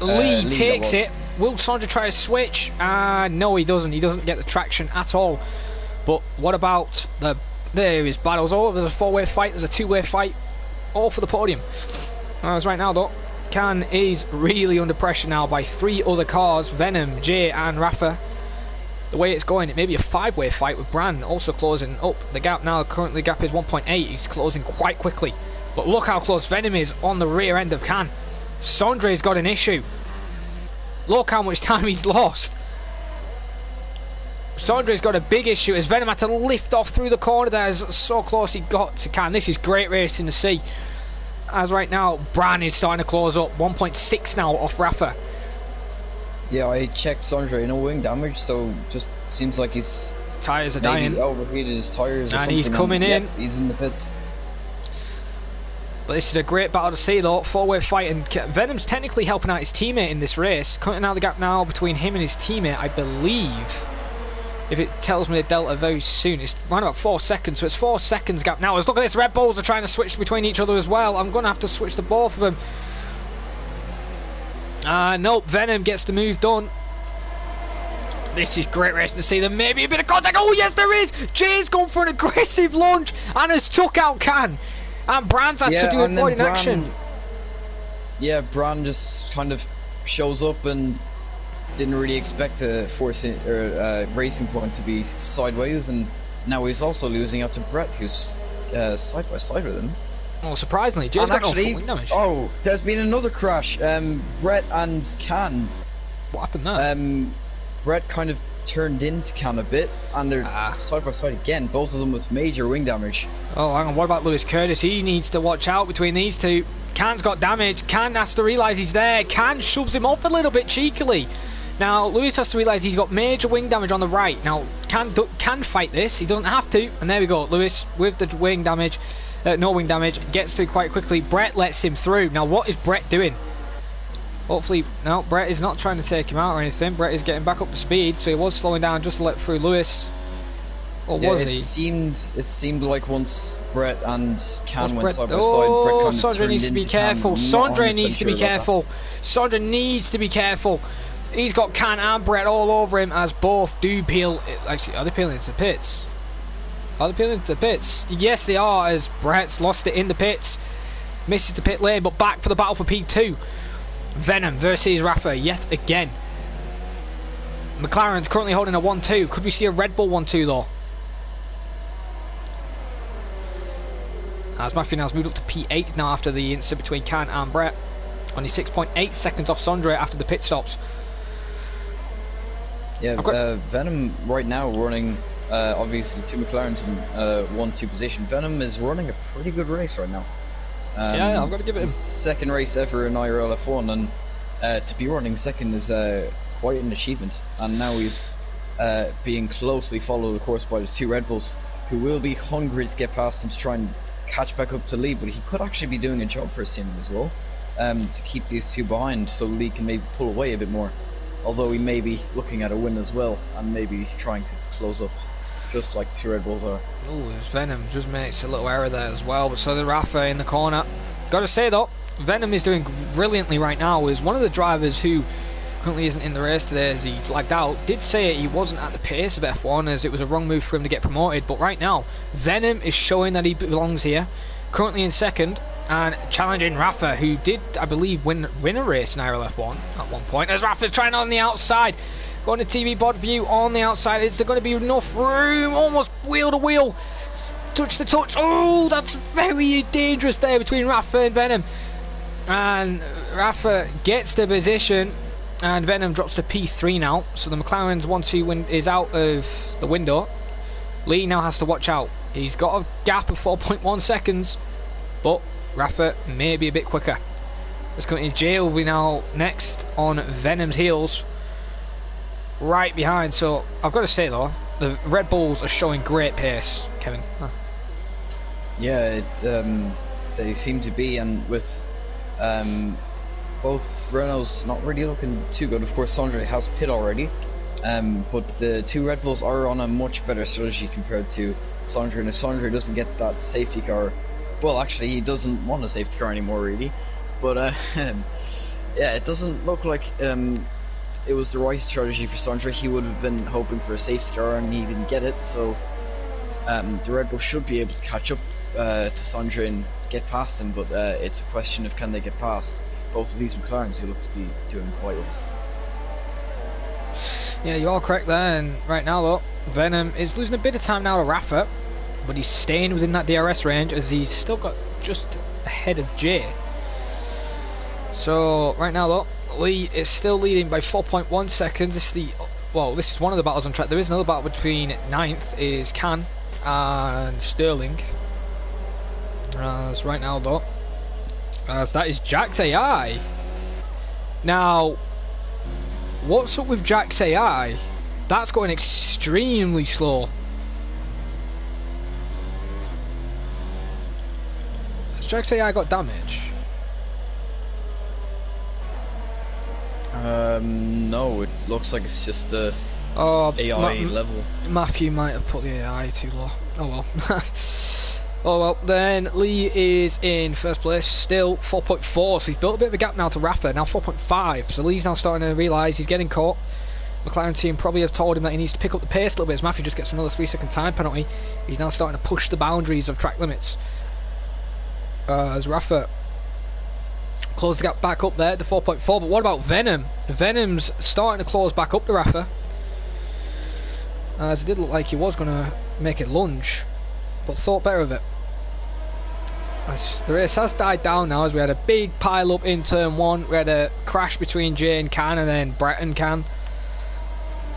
S1: Lee takes it. Will Sondre try to switch? No, he doesn't. He doesn't get the traction at all. But what about the... There is battles. Oh, there's a 4-way fight. There's a 2-way fight. All for the podium. As right now, though, Can is really under pressure now by 3 other cars. Venom, Jay and Rafa. The way it's going, it may be a 5-way fight with Bran also closing up. The gap now, currently the gap is 1.8. He's closing quite quickly. But look how close Venom is on the rear end of Can. Sondre's got an issue. Look how much time he's lost. Sondre's got a big issue as Venom had to lift off through the corner there, as so close he got to Can. This is great racing to see. As right now, Bran is starting to close up. 1.6 now off Rafa.
S2: Yeah, I checked Sondre, no wing damage, so just seems like his
S1: tyres are dying.
S2: Overheated his tyres or
S1: and
S2: something.
S1: He's coming in.
S2: Yep, he's in the pits.
S1: But this is a great battle to see though. Four-way fight, and Venom's technically helping out his teammate in this race. Cutting out the gap now between him and his teammate, I believe. If it tells me the delta very soon, it's around about 4 seconds, so it's 4 seconds gap now. As look at this, Red Bulls are trying to switch between each other as well. I'm going to have to switch to both of them. Nope, Venom gets the move done. This is great race to see them. Maybe a bit of contact. Oh yes, there is. Jay's gone for an aggressive launch and has took out Can. And Bran's had to do a void in action.
S2: Yeah, Bran just kind of shows up and didn't really expect a racing point to be sideways, and now he's also losing out to Brett, who's side by side with him.
S1: Well, surprisingly, Jay's got no full wing damage.
S2: Oh, there's been another crash. Brett and Can.
S1: What happened there?
S2: Brett kind of turned into Can a bit, and they're side by side again, both of them with major wing damage.
S1: Oh, hang on, what about Lewis Curtis? He needs to watch out between these two. Can's got damage. Can has to realise he's there. Can shoves him off a little bit cheekily. Now, Lewis has to realise he's got major wing damage on the right. Now, can fight this. He doesn't have to. And there we go. Lewis, with the wing damage, no wing damage, gets through quite quickly. Brett lets him through. Now, what is Brett doing? Hopefully, no, Brett is not trying to take him out or anything. Brett is getting back up to speed, so he was slowing down just to let through Lewis. Or was he? It seemed
S2: like once Brett and Can went side by side,
S1: oh,
S2: Brett kind of
S1: Sondre needs to be careful. Sondre needs to be careful. Sondre needs to be careful. He's got Can and Brett all over him as both do peel. Actually, are they peeling into the pits? Are they peeling into the pits? Yes, they are, as Brett's lost it in the pits. Misses the pit lane, but back for the battle for P2. Venom versus Rafa yet again. McLaren's currently holding a 1-2. Could we see a Red Bull 1-2 though? As Matthew now's moved up to P8 now after the incident between Can and Brett. Only 6.8 seconds off Sondre after the pit stops.
S2: Yeah, Venom right now running obviously two McLarens in 1-2 position. Venom is running a pretty good race right now.
S1: Yeah, I've got to give it him.
S2: Second race ever in IRL F1, and to be running second is quite an achievement. And now he's being closely followed, of course, by the two Red Bulls, who will be hungry to get past him to try and catch back up to lead. But he could actually be doing a job for his team as well, to keep these two behind, so Lee can maybe pull away a bit more. Although he may be looking at a win as well, and maybe trying to close up, just like the two Red Bulls are.
S1: Oh, Venom just makes a little error there as well, but so did Rafa in the corner. Gotta say though, Venom is doing brilliantly right now. Is one of the drivers who currently isn't in the race today as he's lagged out. Did say he wasn't at the pace of F1 as it was a wrong move for him to get promoted, but right now Venom is showing that he belongs here. Currently in second and challenging Rafa, who did, I believe, win a race in IRL F1 at one point. As Rafa's trying on the outside, going to TV bod view on the outside. Is there going to be enough room? Almost wheel to wheel, touch to touch. Oh, that's very dangerous there between Rafa and Venom. And Rafa gets the position, and Venom drops to P3 now. So the McLaren's 1-2 win is out of the window. Lee now has to watch out. He's got a gap of 4.1 seconds, but Rafa may be a bit quicker. Let's continue. Jay will be now next on Venom's heels, right behind. So I've got to say though, the Red Bulls are showing great pace, Kevin.
S2: Yeah, they seem to be, and with both Renaults not really looking too good. Of course, Sondre has pit already, but the two Red Bulls are on a much better strategy compared to Sondre. And if Sondre doesn't get that safety car, well, actually, he doesn't want a safety car anymore, really. But yeah, it doesn't look like it was the right strategy for Sondre. He would have been hoping for a safety car, and he didn't get it. So the Red Bull should be able to catch up to Sondre and get past him. But it's a question of can they get past both of these McLarens, who look to be doing quite well.
S1: Yeah, you are correct there. And right now, though, Venom is losing a bit of time now to Rafa, but he's staying within that DRS range as he's still got just ahead of Jay. So right now though, Lee is still leading by 4.1 seconds. This is the well, this is one of the battles on track. There is another battle between ninth is Can and Sterling. As right now, though, as that is Jack's AI. Now, what's up with Jack's AI? That's going extremely slow. Has Jack's AI got damage?
S2: No, it looks like it's just the AI level.
S1: Matthew might have put the AI too low. Oh well. Oh well, then Lee is in first place, still 4.4, so he's built a bit of a gap now to Rafa, now 4.5, so Lee's now starting to realise he's getting caught. McLaren team probably have told him that he needs to pick up the pace a little bit as Matthew just gets another 3-second time penalty. He's now starting to push the boundaries of track limits. As Rafa close the gap back up there to 4.4, but what about Venom? Venom's starting to close back up to Rafa, as it did look like he was going to make it lunge, but thought better of it. As the race has died down now, as we had a big pile up in turn 1, we had a crash between Jay and Can, and then Brett and Can.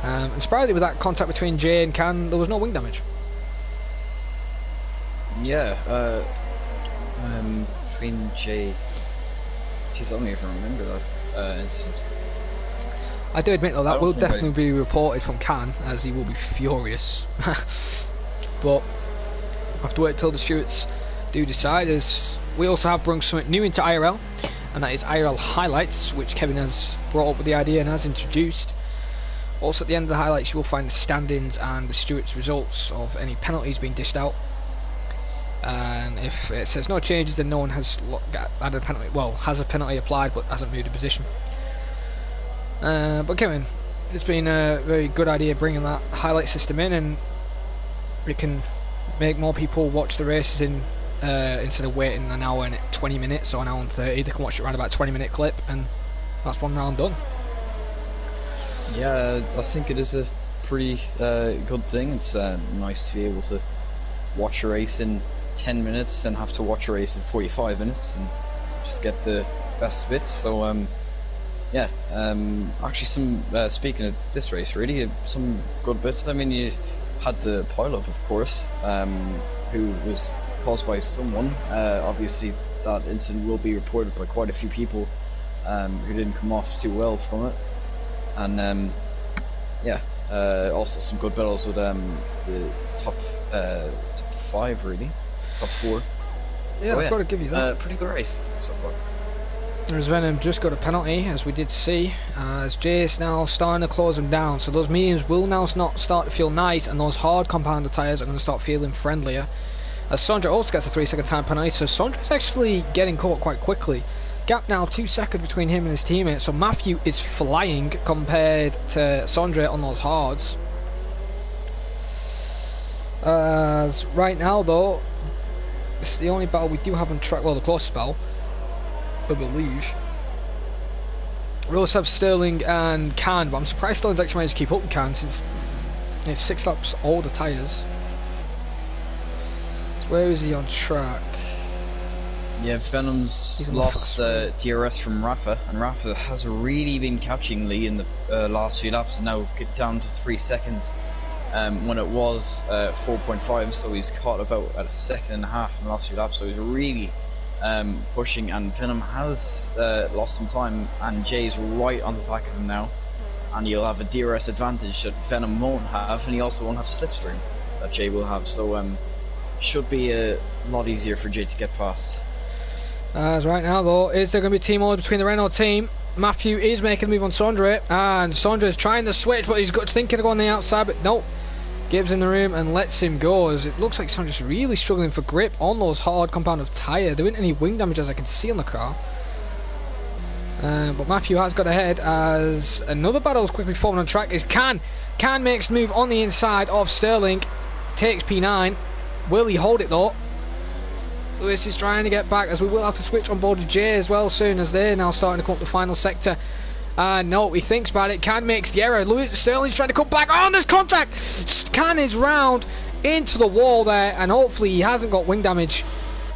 S1: And surprisingly, with that contact between Jay and Can, there was no wing damage.
S2: Yeah, between Jay, jeez, I don't even remember that incident.
S1: I do admit though, that will definitely be reported from Can, as he will be furious. But I have to wait till the stewards do decide, as we also have brought something new into IRL, and that is IRL highlights, which Kevin has brought up with the idea and has introduced. Also at the end of the highlights you will find the standings and the stewards' results of any penalties being dished out, and if it says no changes then no one has had a penalty, well, has a penalty applied but hasn't moved a position. But Kevin, it's been a very good idea bringing that highlight system in, and it can make more people watch the races in instead of waiting an hour and 20 minutes or an hour and 30, they can watch it around about 20-minute clip, and that's one round done.
S2: Yeah, I think it is a pretty good thing. It's nice to be able to watch a race in 10 minutes and have to watch a race in 45 minutes and just get the best bits. So yeah, actually some speaking of this race, really some good bits. I mean, you had the pile-up, of course, who was caused by someone. Obviously that incident will be reported by quite a few people who didn't come off too well from it. And yeah, also some good battles with the top 5, really, top 4.
S1: Yeah,
S2: so,
S1: I've got to give you that.
S2: Pretty good race so far.
S1: As Venom just got a penalty, as we did see, as Jay's now starting to close him down, so those mediums will now not start to feel nice, and those hard compounder tyres are going to start feeling friendlier. As Sondre also gets a 3-second time penalty, so Sondre's actually getting caught quite quickly. Gap now 2 seconds between him and his teammate, so Matthew is flying compared to Sondre on those hards. As right now though, it's the only battle we do have on track, well, the closest battle, I believe. We also have Sterling and Can, but I'm surprised Sterling's actually managed to keep up with Can since it's 6 laps older tyres. So where is he on track?
S2: Yeah, Venom's lost DRS from Rafa, and Rafa has really been catching Lee in the last few laps, now get down to 3 seconds when it was 4.5, so he's caught about at 1.5 seconds in the last few laps, so he's really pushing, and Venom has lost some time, and Jay's right on the back of him now, and he'll have a DRS advantage that Venom won't have, and he also won't have slipstream that Jay will have, so should be a lot easier for Jay to get past.
S1: As right now though, is there going to be a team order between the Renault team? Matthew is making a move on Sondre, and Sondre is trying to switch, but he's thinking of going on the outside, but nope. Gives him the room and lets him go, as it looks like Sondre's really struggling for grip on those hard compound of tyre. There isn't any wing damage as I can see on the car. But Matthew has got ahead, as another battle is quickly forming on track. Is Can. Can makes move on the inside of Sterling, takes P9. Will he hold it though? Lewis is trying to get back, as we will have to switch on board with Jay as well soon, as they're now starting to come up the final sector. No, he thinks about it. Can makes the error. Sterling's trying to come back. Oh, and there's contact! Can is round into the wall there, and hopefully he hasn't got wing damage.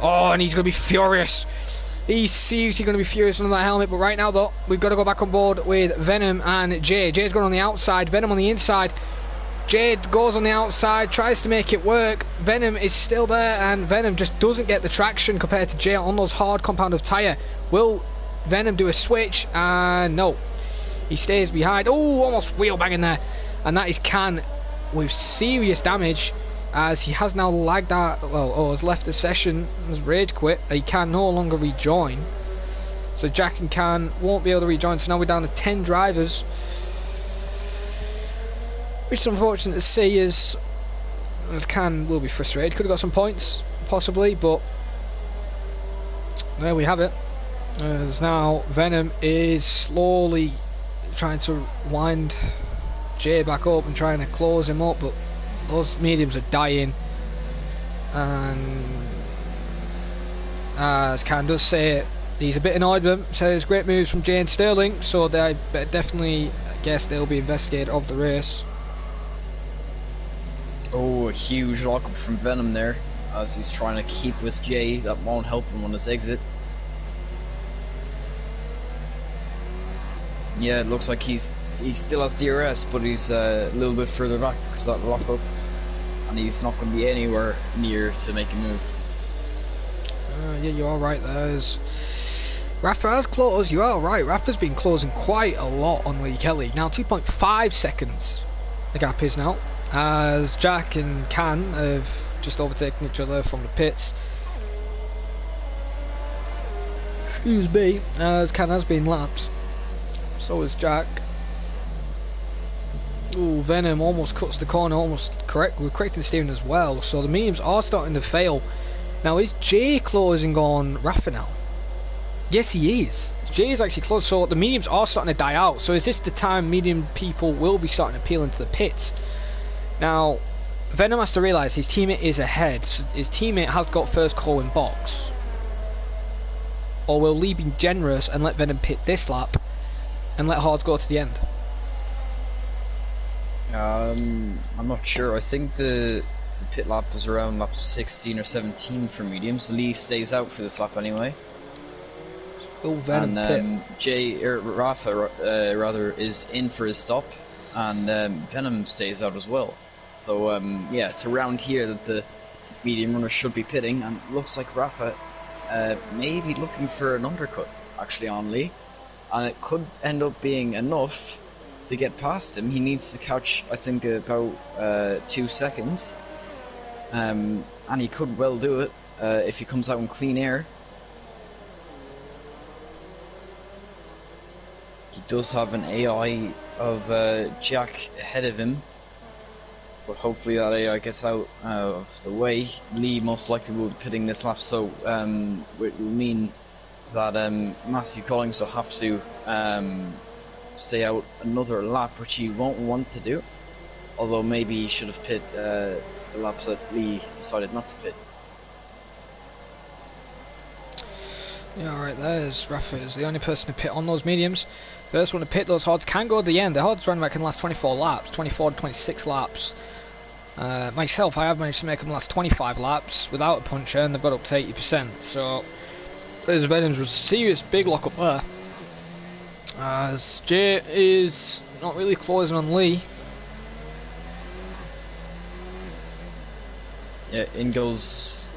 S1: Oh, and he's going to be furious. He's seriously going to be furious under that helmet, but right now, though, we've got to go back on board with Venom and Jay. Jay's going on the outside, Venom on the inside. Jade goes on the outside, tries to make it work. Venom is still there, and Venom just doesn't get the traction compared to Jay on those hard compound of tyre. Will Venom do a switch? And no. He stays behind. Oh, almost wheel banging there. And that is Can with serious damage, as he has now lagged out, has left the session, has rage quit. He can no longer rejoin. So Jack and Can won't be able to rejoin, so now we're down to 10 drivers. Which is unfortunate to see, as Can will be frustrated. Could have got some points, possibly, but there we have it. As now Venom is slowly trying to wind Jay back up and trying to close him up, but those mediums are dying. And as Can does say, he's a bit annoyed with them. Says great moves from Jay and Sterling, so they definitely guess they'll be investigated of the race.
S2: Oh, a huge lockup from Venom there, as he's trying to keep with Jay. That won't help him on his exit. Yeah, it looks like he still has DRS, but he's a little bit further back because of that lockup, and he's not going to be anywhere near to make a move.
S1: Yeah, you are right there. Rafa has closed, you are right. Rafa's been closing quite a lot on Lee Kelly. Now 2.5 seconds the gap is now, as Jack and Can have just overtaken each other from the pits. Excuse me, as Can has been lapped. So is Jack. Ooh, Venom almost cuts the corner, almost we're correcting the steering as well. So the mediums are starting to fail. Now is Jay closing on Rafa now? Yes, he is. Jay is actually close, so the mediums are starting to die out. So is this the time medium people will be starting to peel into the pits? Now, Venom has to realise his teammate is ahead. His teammate has got first call in box. Or will Lee be generous and let Venom pit this lap and let Hards go to the end?
S2: I'm not sure. I think the pit lap is around lap 16 or 17 for mediums. Lee stays out for this lap anyway.
S1: Oh, Venom
S2: and Rafa rather is in for his stop, and Venom stays out as well. So yeah, it's around here that the medium runner should be pitting, and it looks like Rafa may be looking for an undercut actually on Lee, and it could end up being enough to get past him. He needs to catch, I think, about 2 seconds, and he could well do it if he comes out in clean air. He does have an AI of Jack ahead of him, but hopefully that AI gets out of the way. Lee most likely will be pitting this lap, so it will mean that Matthew Collins will have to stay out another lap, which he won't want to do, although maybe he should have pit the laps that Lee decided not to pit.
S1: Yeah, alright, there's Rafa is the only person to pit on those mediums. First one to pit those Hards can go to the end. The Hards run back can last 24 laps, 24 to 26 laps. Myself, I have managed to make them last 25 laps without a puncher, and they've got up to 80%. So there's Venom's serious big lock up there. As Jay is not really closing on Lee.
S2: Yeah, in goes.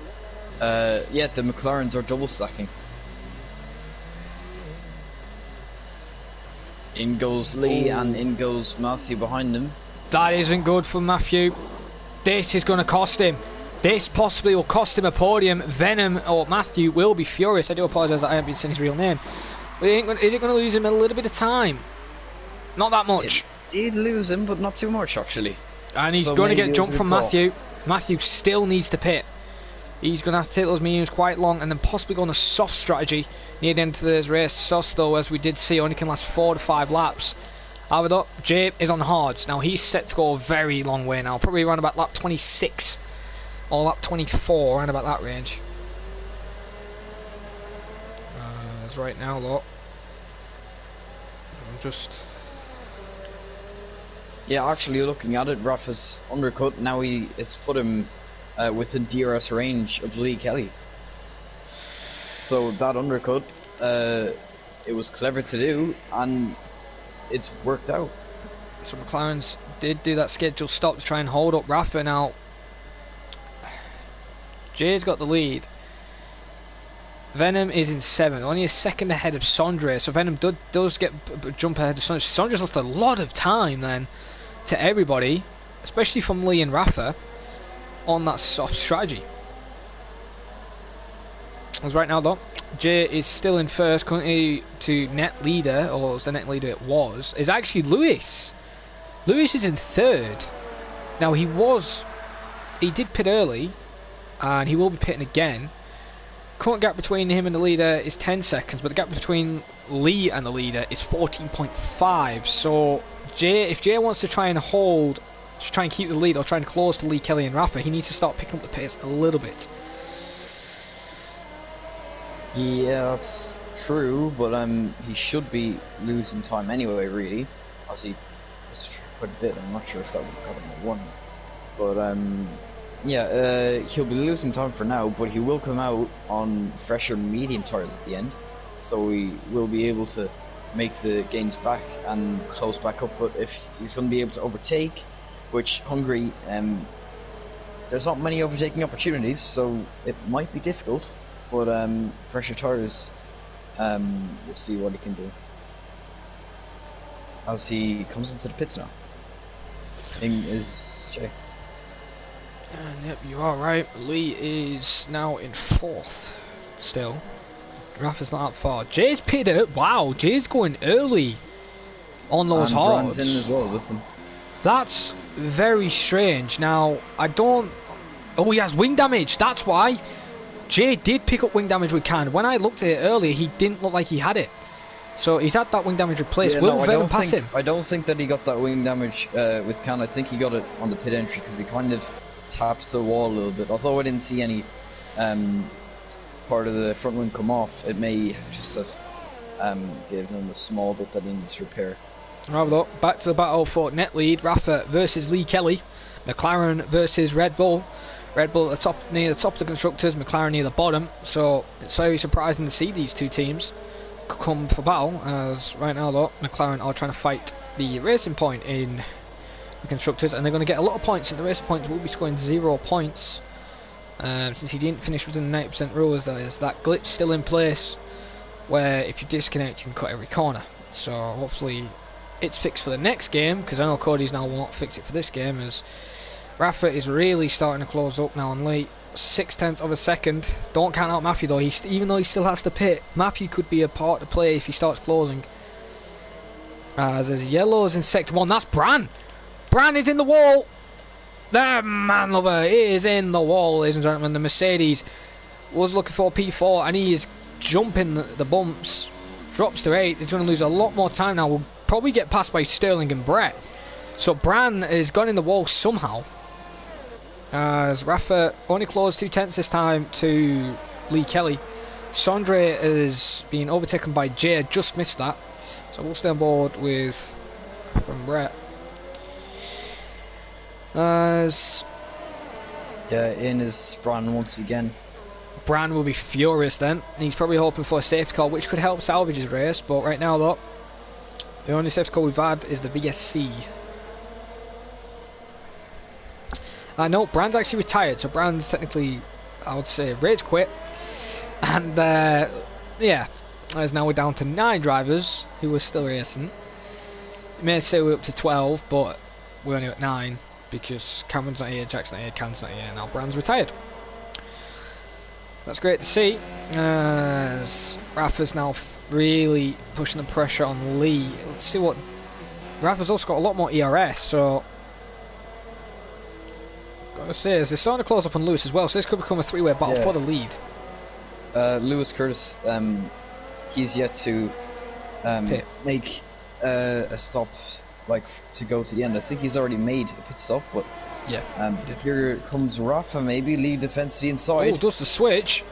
S2: Yeah, the McLarens are double stacking. In goes Lee, and in goes Matthew behind him.
S1: That isn't good for Matthew. This is going to cost him. This possibly will cost him a podium. Venom or Matthew will be furious. I do apologise that I haven't been saying his real name. But is it going to lose him a little bit of time? Not that much.
S2: It did lose him, but not too much actually.
S1: And he's going to get jumped from Matthew. Matthew still needs to pit. He's going to have to take those mediums quite long, and then possibly go on a soft strategy near the end of this race. Soft, though, as we did see, only can last 4 to 5 laps. However, Jay is on hards. Now, he's set to go a very long way now. Probably around about lap 26 or lap 24, around about that range. As right now, look.
S2: Yeah, actually, looking at it, Rafa's undercut. Now it's put him within DRS range of Lee Kelly. So that undercut, it was clever to do, and it's worked out.
S1: So McLaren's did do that scheduled stop to try and hold up Rafa. Now Jay's got the lead. Venom is in 7th, only a second ahead of Sondre. So Venom does get jump ahead of Sondre. Sondre's lost a lot of time then to everybody, especially from Lee and Rafa, on that soft strategy. As right now though, Jay is still in first, currently to net leader, or was the net leader it was, is actually Lewis. Lewis is in 3rd. Now he did pit early, and he will be pitting again. Current gap between him and the leader is 10 seconds, but the gap between Lee and the leader is 14.5. So if Jay wants to try and keep the lead or try and close to Lee, Kelly and Rafa, he needs to start picking up the pace a little bit.
S2: Yeah, that's true, but he should be losing time anyway, really, as he was quite a bit. I'm not sure if that would have got him a 1, but yeah, he'll be losing time for now, but he will come out on fresher medium tyres at the end, so he will be able to make the gains back and close back up. But if he's going to be able to overtake, which Hungary, there's not many overtaking opportunities, so it might be difficult, but fresher tyres, we'll see what he can do as he comes into the pits now. Is Jay.
S1: And yep, you are right. Lee is now in 4th still. Rafa's not that far. Jay's pitted. Wow, Jay's going early on those hards.
S2: And Brun's in as well with them.
S1: That's very strange. Now, oh, he has wing damage. That's why. Jay did pick up wing damage with Can. When I looked at it earlier, he didn't look like he had it. So he's had that wing damage replaced.
S2: Yeah,
S1: Will Venom pass him?
S2: I don't think that he got that wing damage with Can. I think he got it on the pit entry because he kind of tapped the wall a little bit. Although I didn't see any part of the front wing come off, it may just have given him a small bit that he needs to repair.
S1: Right, though, back to the battle for net lead. Rafa versus Lee Kelly. McLaren versus Red Bull. Red Bull at the top, near the top of the constructors, McLaren near the bottom. So it's very surprising to see these two teams come for battle, as right now though McLaren are trying to fight the racing point in the constructors, and they're going to get a lot of points, and the racing point will be scoring 0 points since he didn't finish within the 90% rules. There is that glitch still in place where if you disconnect you can cut every corner, so hopefully it's fixed for the next game, because I know Cody's now won't fix it for this game, as Rafa is really starting to close up now on Lee. 0.6 of a second. Don't count out Matthew though. Even though he still has to pit, Matthew could be a part to play if he starts closing. As there's yellows in sector 1. That's Bran. Bran is in the wall. The man lover is in the wall, ladies and gentlemen. The Mercedes was looking for P4, and he is jumping the bumps. Drops to 8th. He's going to lose a lot more time now. We'll probably get passed by Sterling and Brett. So Bran has gone in the wall somehow. As Rafa only closed 0.2 this time to Lee Kelly. Sondre is being overtaken by Jay, just missed that. So we'll stay on board from Brett. As
S2: in is Bran once again.
S1: Bran will be furious then. He's probably hoping for a safety car, which could help salvage his race, but right now though, the only safety car we've had is the VSC. No, Bran's actually retired, so Bran's technically, I would say, rage quit. And, yeah, as now we're down to 9 drivers who are still racing. You may say we're up to 12, but we're only at 9 because Cameron's not here, Jack's not here, Cam's not here, and now Bran's retired. That's great to see, as Rafa's now really pushing the pressure on Lee. Let's see what... Rafa's also got a lot more ERS, so... Gotta say, as they're starting to close up on Lewis as well, so this could become a 3-way battle for the lead.
S2: Lewis Curtis, he's yet to make a stop, like to go to the end. I think he's already made a pit stop, but
S1: yeah.
S2: Here comes Rafa, maybe lead defense to the inside.
S1: Oh, does the switch?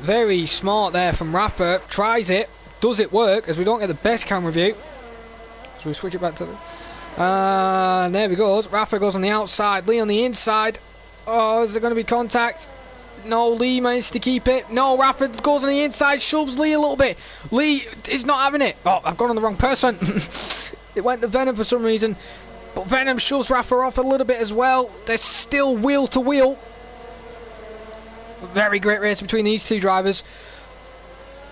S1: Very smart there from Rafa. Tries it. Does it work? As we don't get the best camera view, so we switch it back to the. And there he goes. Rafa goes on the outside, Lee on the inside. Oh, is there going to be contact? No, Lee managed to keep it. No, Rafa goes on the inside, shoves Lee a little bit. Lee is not having it. Oh, I've gone on the wrong person. It went to Venom for some reason. But Venom shoves Rafa off a little bit as well. They're still wheel to wheel. Very great race between these two drivers.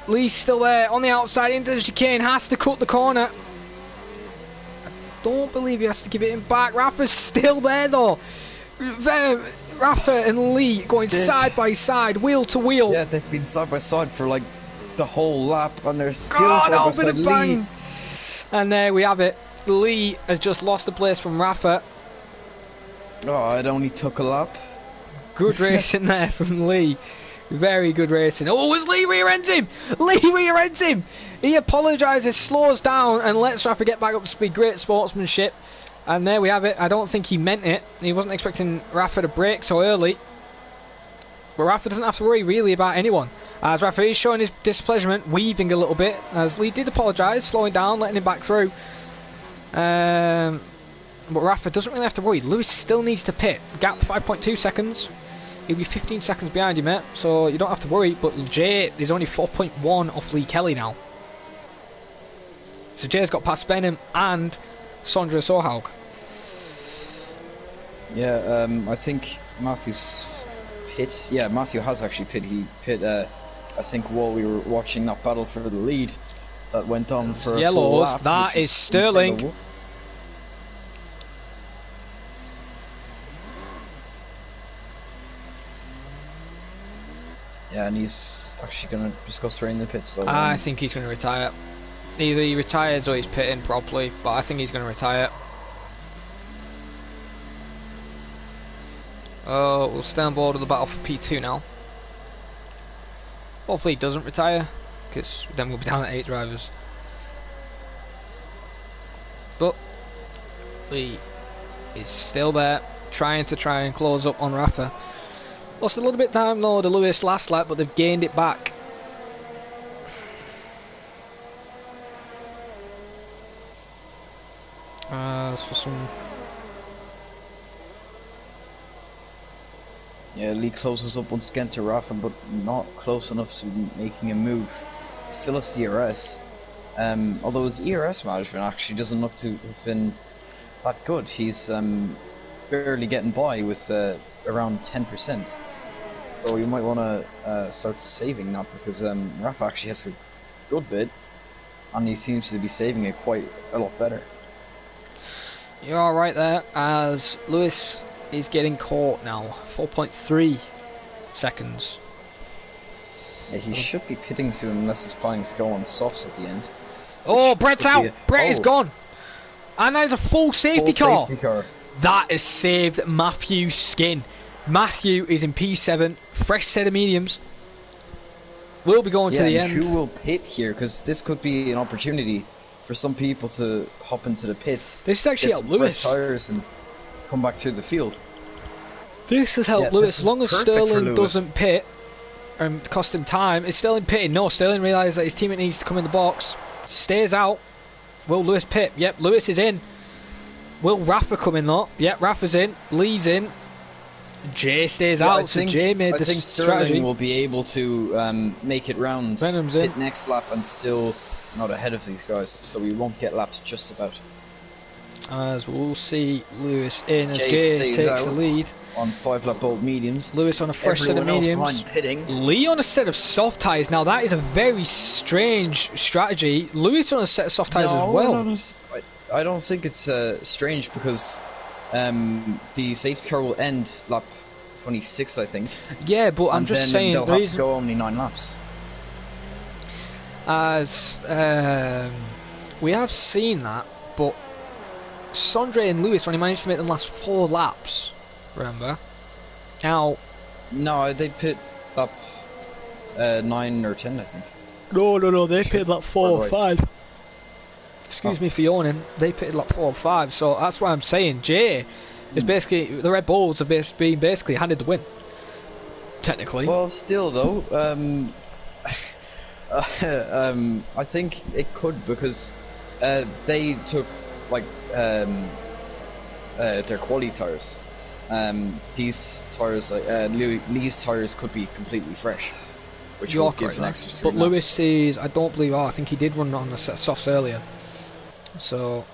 S1: Lee's still there on the outside into the chicane. Has to cut the corner. I don't believe he has to give it in back. Rafa's still there though. Rafa and Lee going side by side, wheel to wheel.
S2: Yeah, they've been side by side for like the whole lap, and they're still side by side. Lee.
S1: And there we have it. Lee has just lost the place from Rafa.
S2: Oh, it only took a lap.
S1: Good racing there from Lee. Very good racing. Oh, was Lee rear-ends him? Lee rear-ends him. He apologises, slows down, and lets Rafa get back up to speed. Great sportsmanship. And there we have it. I don't think he meant it. He wasn't expecting Rafa to brake so early. But Rafa doesn't have to worry really about anyone. As Rafa is showing his displeasure, weaving a little bit. As Lee did apologise, slowing down, letting him back through. But Rafa doesn't really have to worry. Lewis still needs to pit. Gap 5.2 seconds. He'll be 15 seconds behind you, mate. So you don't have to worry. But Jay is only 4.1 off Lee Kelly now. So Jay's got past Benham and Sondre Sorhaug.
S2: Yeah, I think Matthew's pit. Yeah, Matthew has actually pit. He pit, I think, while we were watching that battle for the lead that went on for a full lap.
S1: That is Sterling.
S2: Incredible. Yeah, and he's actually going to just go straight in the pits. So,
S1: I think he's going to retire. Either he retires or he's pitting properly, but I think he's going to retire. We'll stay on board with the battle for P2 now. Hopefully he doesn't retire, because then we'll be down at 8 drivers. But Lee is still there, trying and close up on Rafa. Lost a little bit of time though to Lewis last lap, but they've gained it back. As for some...
S2: Yeah, Lee closes up once again to Rafa, but not close enough to making a move. Still has DRS. Although his ERS management actually doesn't look to have been that good. He's barely getting by with around 10%. So you might want to start saving that, because Rafa actually has a good bit, and he seems to be saving it quite a lot better.
S1: You're alright there, as Lewis is getting caught now. 4.3 seconds.
S2: Yeah, he should be pitting soon unless he's planning to go on softs at the end.
S1: Oh, Brett's out! Brett is gone! And there's a full safety car! That has saved Matthew's skin. Matthew is in P7, fresh set of mediums. We'll be going to the end.
S2: Who will pit here? Because this could be an opportunity for some people to hop into the pits.
S1: This is actually helped Lewis.
S2: Fresh tires and come back to the field.
S1: This has helped Lewis. As long as Sterling doesn't pit and cost him time. Is Sterling pitting? No, Sterling realises that his teammate needs to come in the box. Stays out. Will Lewis pit? Yep, Lewis is in. Will Rafa come in though? Yep, Rafa's in. Lee's in. Jay stays out, so Jay made the strategy.
S2: Sterling will be able to make it round
S1: Venom's
S2: pit
S1: in.
S2: next lap and still not ahead of these guys, so we won't get lapped just about.
S1: As we'll see Lewis in as
S2: Jay
S1: takes the lead.
S2: On 5-lap old mediums.
S1: Lewis on a fresh set of mediums. Lee on a set of soft tyres. Now that is a very strange strategy. Lewis on a set of soft tyres as well.
S2: No, I don't think it's strange, because the safety car will end lap 26, I think.
S1: Yeah, but I'm just saying
S2: they'll have to go only 9 laps.
S1: As we have seen that, but Sondre and Lewis only managed to make them last 4 laps. Remember? Now,
S2: no, they pit lap 9 or 10, I think.
S1: No, they pitted lap 4 or 5. Excuse me for yawning. They pitted lap 4 or 5, so that's why I'm saying Jay is basically, the Red Bulls have been basically handed the win. Technically.
S2: Well, still though, I think it could, because they took like their quality tires these tires, Lee's tires, could be completely fresh, which
S1: You're
S2: will give
S1: correct,
S2: an
S1: yeah.
S2: extra 3
S1: But
S2: laps.
S1: Lewis is, I don't believe, I think he did run on the softs earlier. So,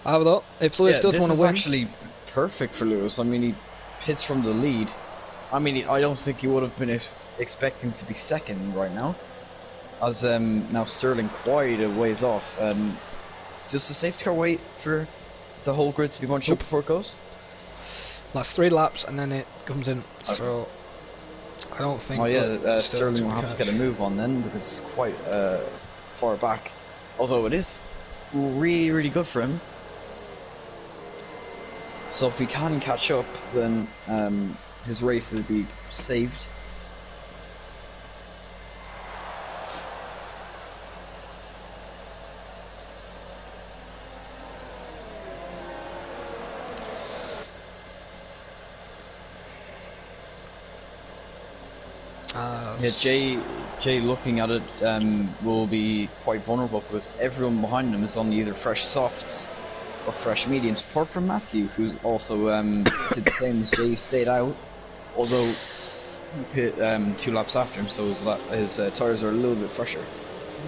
S1: have a look. If Lewis does want to win,
S2: this is actually perfect for Lewis. I mean, he pits from the lead. I mean, I don't think he would have been expecting to be second right now, as now Sterling quite a ways off. Does the safety car wait for the whole grid to be bunched up before it goes?
S1: last 3 laps and then it comes in. Okay. So, I don't think.
S2: Oh yeah, Sterling will have to get a move on then, because it's quite far back. Although it is really, really good for him. So if he can catch up, then his race will be saved. Yeah, Jay looking at it will be quite vulnerable, because everyone behind him is on either fresh softs or fresh mediums, apart from Matthew, who also did the same as Jay, stayed out, although he hit 2 laps after him, so his tyres are a little bit fresher.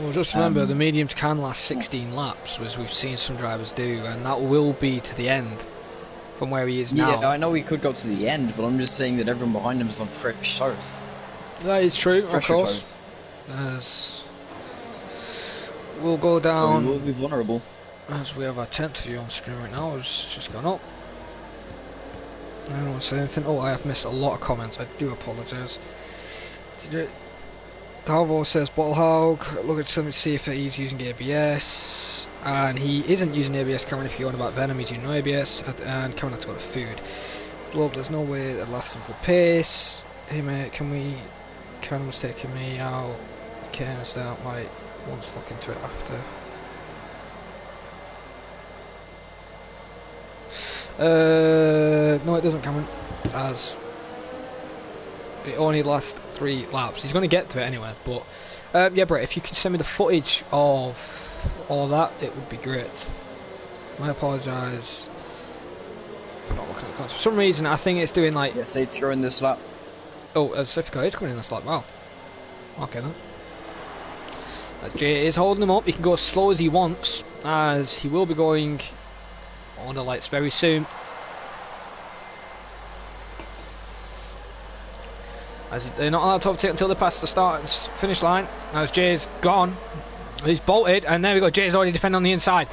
S1: Well, just remember, the mediums can last 16 laps, as we've seen some drivers do, and that will be to the end from where he is now.
S2: Yeah, I know he could go to the end, but I'm just saying that everyone behind him is on fresh tyres.
S1: That is true,
S2: Fresher
S1: of course. As we'll go down.
S2: So he will be vulnerable.
S1: As we have our 10th view on screen right now, it's just gone up. I don't want to say anything. Oh, I have missed a lot of comments. I do apologise. Dalvo says Bottlehog. Look at something to see if he's using ABS. And he isn't using ABS currently. If you're on about Venom, he's using no ABS. And Cameron has to go to food. Globe, there's no way that lasts a good pace. Hey mate, Cameron's taking me out. Can start might want to look into it after. No, it doesn't, Cameron, as it only lasts 3 laps. He's going to get to it anyway, but yeah, Brett, if you could send me the footage of all of that, it would be great. I apologise for not looking at the comments. For some reason, I think it's doing like...
S2: Yeah, safety car in this lap.
S1: Oh, safety car is coming in this lap, wow. Okay then. As Jay is holding him up, he can go as slow as he wants, as he will be going on the lights very soon. As they're not allowed to overtake until they pass the start and finish line. As Jay's gone, he's bolted, and there we go. Jay's already defending on the inside.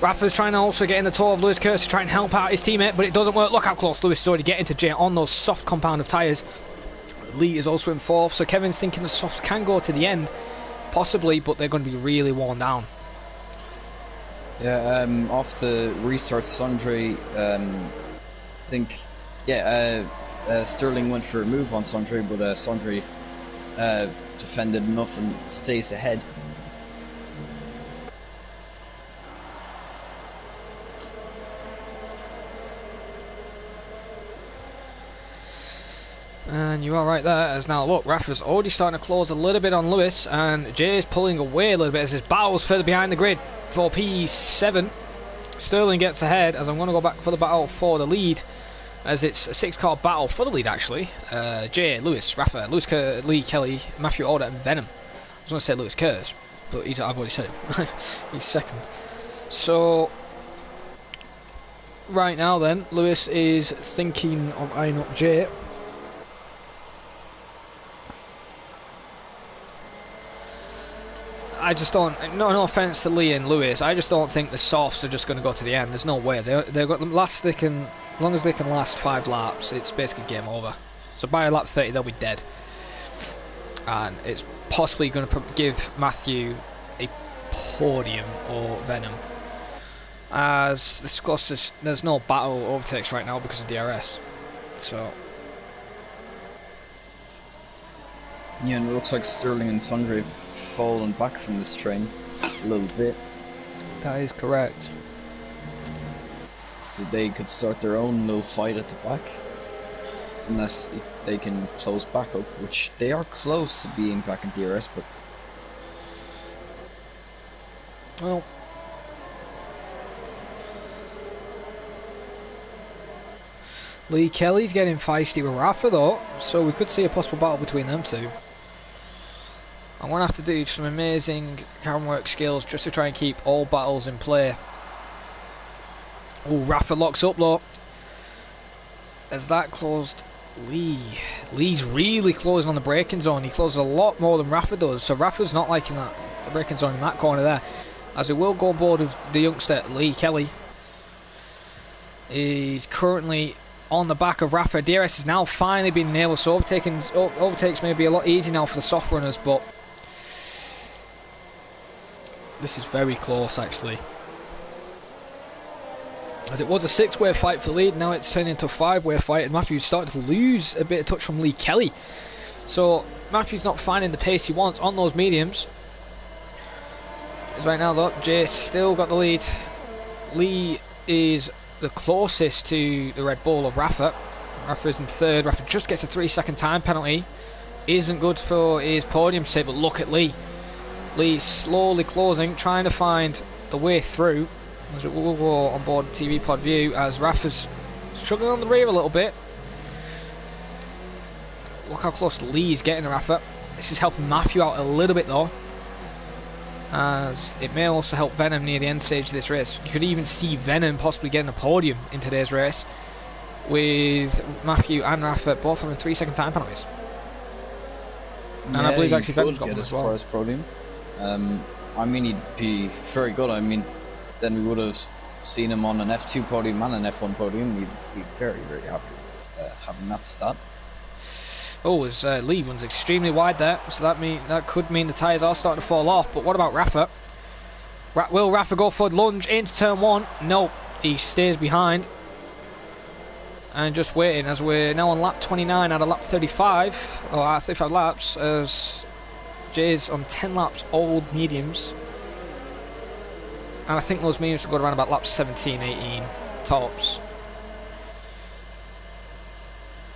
S1: Rafa's trying to also get in the toe of Lewis Curtis to try and help out his teammate, but it doesn't work. Look how close Lewis is already getting to Jay on those soft compound of tyres. Lee is also in 4th, so Kevin's thinking the softs can go to the end, possibly, but they're going to be really worn down.
S2: Yeah, off the restart, Sondre, Sterling went for a move on Sondre, but Sondre defended enough and stays ahead.
S1: And you are right there, as now look, Rafa's already starting to close a little bit on Lewis, and Jay's pulling away a little bit as his battle's further behind the grid for P7. Sterling gets ahead, as I'm going to go back for the battle for the lead, as it's a 6-car battle for the lead actually. Jay, Lewis, Rafa, Lee, Kelly, Matthew, Alder and Venom. I was going to say Lewis Kurz, but I've already said him. He's second. So right now then, Lewis is thinking of eyeing up Jay. I just don't. No offense to Lee and Lewis. I just don't think the softs are just going to go to the end. There's no way. They've got last. They can, as long as they can last 5 laps, it's basically game over. So by lap 30, they'll be dead, and it's possibly going to give Matthew a podium or Venom. As this closest, there's no battle overtakes right now because of DRS. So.
S2: Yeah, and it looks like Sterling and Sondre have fallen back from this train a little bit.
S1: That is correct.
S2: They could start their own little fight at the back, unless they can close back up, which they are close to being back in DRS, but...
S1: Well... Lee Kelly's getting feisty with Rafa though, so we could see a possible battle between them two. I'm going to have to do some amazing camera work skills just to try and keep all battles in play. Oh, Rafa locks up though. As that closed Lee. Lee's really closing on the braking zone. He closes a lot more than Rafa does, so Rafa's not liking that braking zone in that corner there. As he will go on board with the youngster Lee Kelly. He's currently on the back of Rafa. DRS has now finally been nailed, so overtakes may be a lot easier now for the soft runners, but this is very close actually. As it was a 6-way fight for the lead, now it's turning into a 5-way fight, and Matthew's starting to lose a bit of touch from Lee Kelly. So Matthew's not finding the pace he wants on those mediums. As right now though, Jay's still got the lead. Lee is the closest to the Red Bull of Rafa. Rafa is in third. Rafa just gets a 3-second time penalty. Isn't good for his podium sake, but look at Lee. Lee slowly closing, trying to find a way through. As it will go on board TV pod view, as Rafa's struggling on the rear a little bit. Look how close Lee's getting to Rafa. This is helping Matthew out a little bit though, as it may also help Venom near the end stage of this race. You could even see Venom possibly getting a podium in today's race, with Matthew and Rafa both having 3-second time penalties. And I believe actually Venom's got one as well.
S2: Podium. I mean, he'd be very good. I mean, then we would have seen him on an F2 podium and an F1 podium. We'd be very, very happy having that stat.
S1: Oh, his lead runs extremely wide there, so that could mean the tyres are starting to fall off. But what about Rafa? Will Rafa go for a lunge into turn 1? No, he stays behind. And just waiting, as we're now on lap 29 out of lap 35, or 35 laps, as Jay's on 10 laps old mediums. And I think those mediums will go around about laps 17, 18 tops.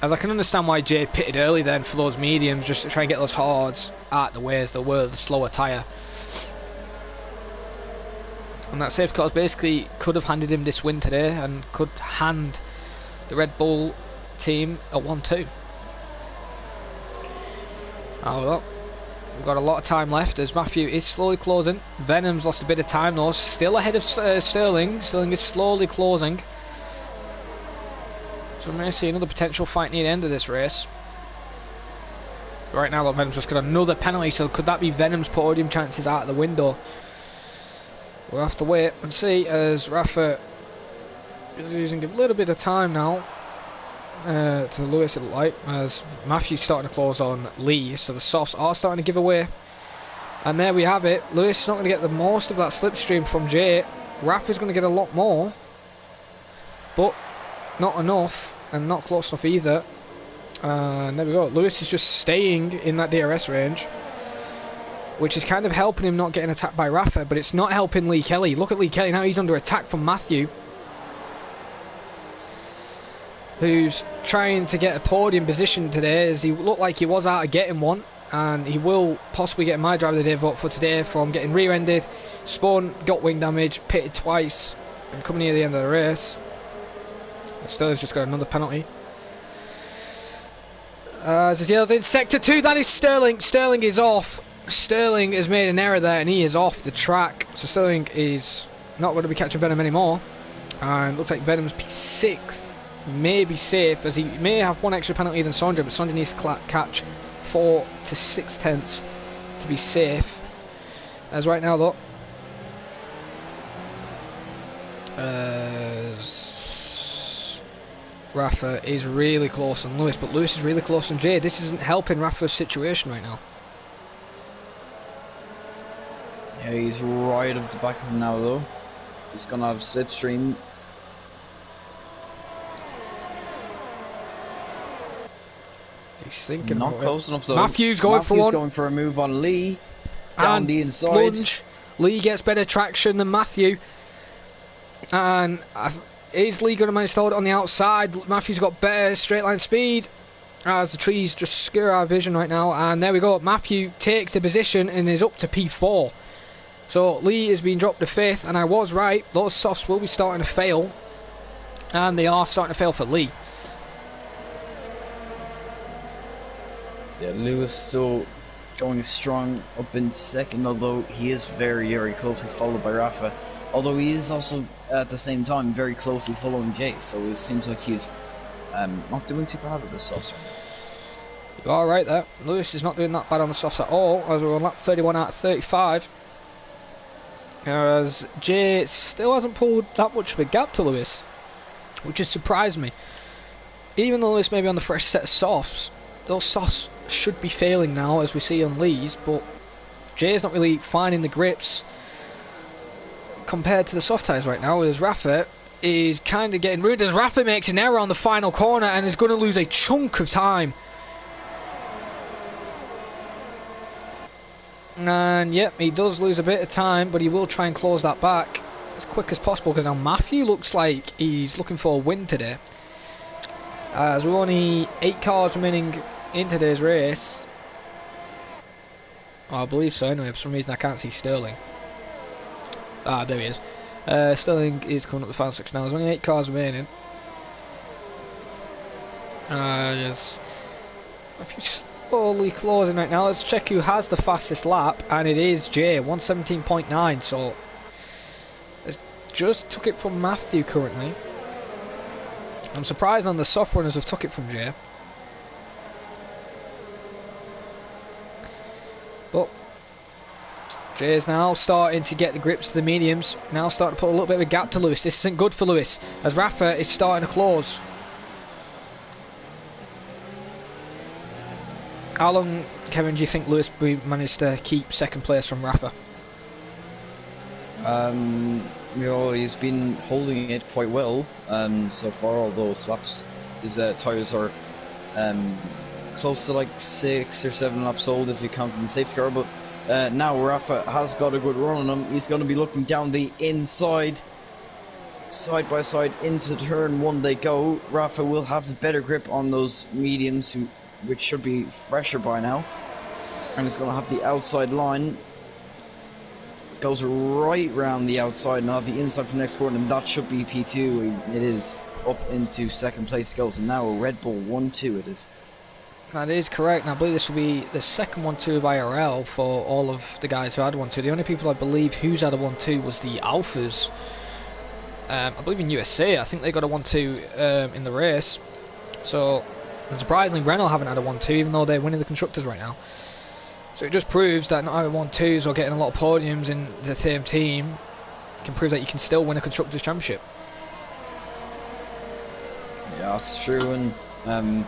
S1: As I can understand why Jay pitted early then for those mediums, just to try and get those hards out the way as they were the slower tyre. And that safety cars basically could have handed him this win today and could hand the Red Bull team a 1-2. Oh well. We've got a lot of time left as Matthew is slowly closing. Venom's lost a bit of time though, still ahead of Sterling. Sterling is slowly closing. So we may see another potential fight near the end of this race. Right now though, Venom's just got another penalty, so could that be Venom's podium chances out of the window? We'll have to wait and see, as Rafa is using a little bit of time now to Lewis, it looked like, as Matthew's starting to close on Lee, so the softs are starting to give away. And there we have it. Lewis is not going to get the most of that slipstream from Jay. Rafa's going to get a lot more, but not enough, and not close enough either. And there we go. Lewis is just staying in that DRS range, which is kind of helping him not getting attacked by Rafa, but it's not helping Lee Kelly. Look at Lee Kelly now, he's under attack from Matthew, who's trying to get a podium position today, as he looked like he was out of getting one, and he will possibly get my driver of the day vote for today from getting rear-ended, spun, got wing damage, pitted twice, and coming near the end of the race. Sterling's just got another penalty. As he yells in sector 2, that is Sterling. Sterling is off. Sterling has made an error there and he is off the track. So Sterling is not going to be catching Venom anymore. And looks like Venom's P6 may be safe, as he may have one extra penalty than Sondre, but Sondre needs to catch 4 to 6 tenths to be safe. As right now though, Rafa is really close on Lewis, but Lewis is really close on Jay. This isn't helping Rafa's situation right now.
S2: Yeah, he's right up the back of him now though. He's gonna have slipstream.
S1: He's thinking
S2: not close enough though.
S1: Matthew's going
S2: for a move on Lee down the inside.
S1: Lunge. Lee gets better traction than Matthew, and is Lee going to manage to hold it on the outside? Matthew's got better straight line speed, as the trees just skewer our vision right now. And there we go, Matthew takes a position and is up to P4. So Lee is being dropped to 5th, and I was right, those softs will be starting to fail, and they are starting to fail for Lee.
S2: Yeah, Lewis still going strong up in second, although he is very, very closely followed by Rafa. Although he is also, at the same time, very closely following Jay, so it seems like he's not doing too bad with the softs.
S1: You are right there. Lewis is not doing that bad on the softs at all, as we're on lap 31 out of 35. Whereas Jay still hasn't pulled that much of a gap to Lewis, which has surprised me. Even though Lewis may be on the fresh set of softs, those softs should be failing now, as we see on Lee's, but Jay's not really finding the grips compared to the soft tyres right now, as Rafa is kind of getting ruined, as Rafa makes an error on the final corner and is going to lose a chunk of time. And yep, he does lose a bit of time, but he will try and close that back as quick as possible, because now Matthew looks like he's looking for a win today, as we're only 8 cars remaining in today's race. Oh, I believe so anyway. For some reason I can't see Sterling. Ah, there he is. Sterling is coming up the final section now. There's only 8 cars remaining. There's a few slowly closing right now. Let's check who has the fastest lap, and it is Jay, 117.9. So it's just took it from Matthew currently. I'm surprised on the soft runners have took it from Jay. But Jay's now starting to get the grips to the mediums. Now starting to put a little bit of a gap to Lewis. This isn't good for Lewis, as Rafa is starting to close. How long, Kevin, do you think Lewis managed to keep second place from Rafa?
S2: He's been holding it quite well so far, although his tyres are close to like 6 or 7 laps old if you count in the safety car, but now Rafa has got a good run on him. He's going to be looking down the inside, side by side into turn 1 they go. Rafa will have the better grip on those mediums, which should be fresher by now, and he's going to have the outside line. Goes right round the outside and have the inside for the next corner, and that should be P2. It is up into second place goes, and now a Red Bull 1-2 it is.
S1: That is correct, and I believe this will be the second 1-2 of IRL for all of the guys who had 1-2. The only people I believe who's had a 1-2 was the Alphas. I believe in USA, I think they got a 1-2 in the race. So, and surprisingly, Renault haven't had a 1-2, even though they're winning the Constructors right now. So it just proves that not having 1-2s or getting a lot of podiums in the same team can prove that you can still win a Constructors Championship.
S2: Yeah, that's true, and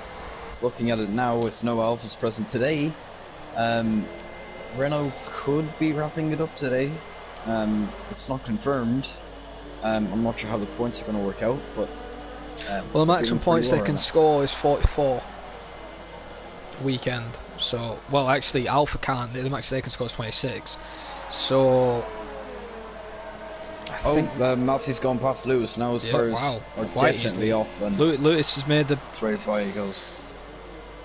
S2: looking at it now with no Alphas present today, Renault could be wrapping it up today. It's not confirmed. I'm not sure how the points are going to work out, but
S1: well, the maximum points they can score is 44 weekend. So, well, actually, Alpha can't. The maximum they can score is 26. So, I think
S2: Matthew's gone past Lewis now. His tires are definitely off, and
S1: Lewis has made the.
S2: That's right by he goes.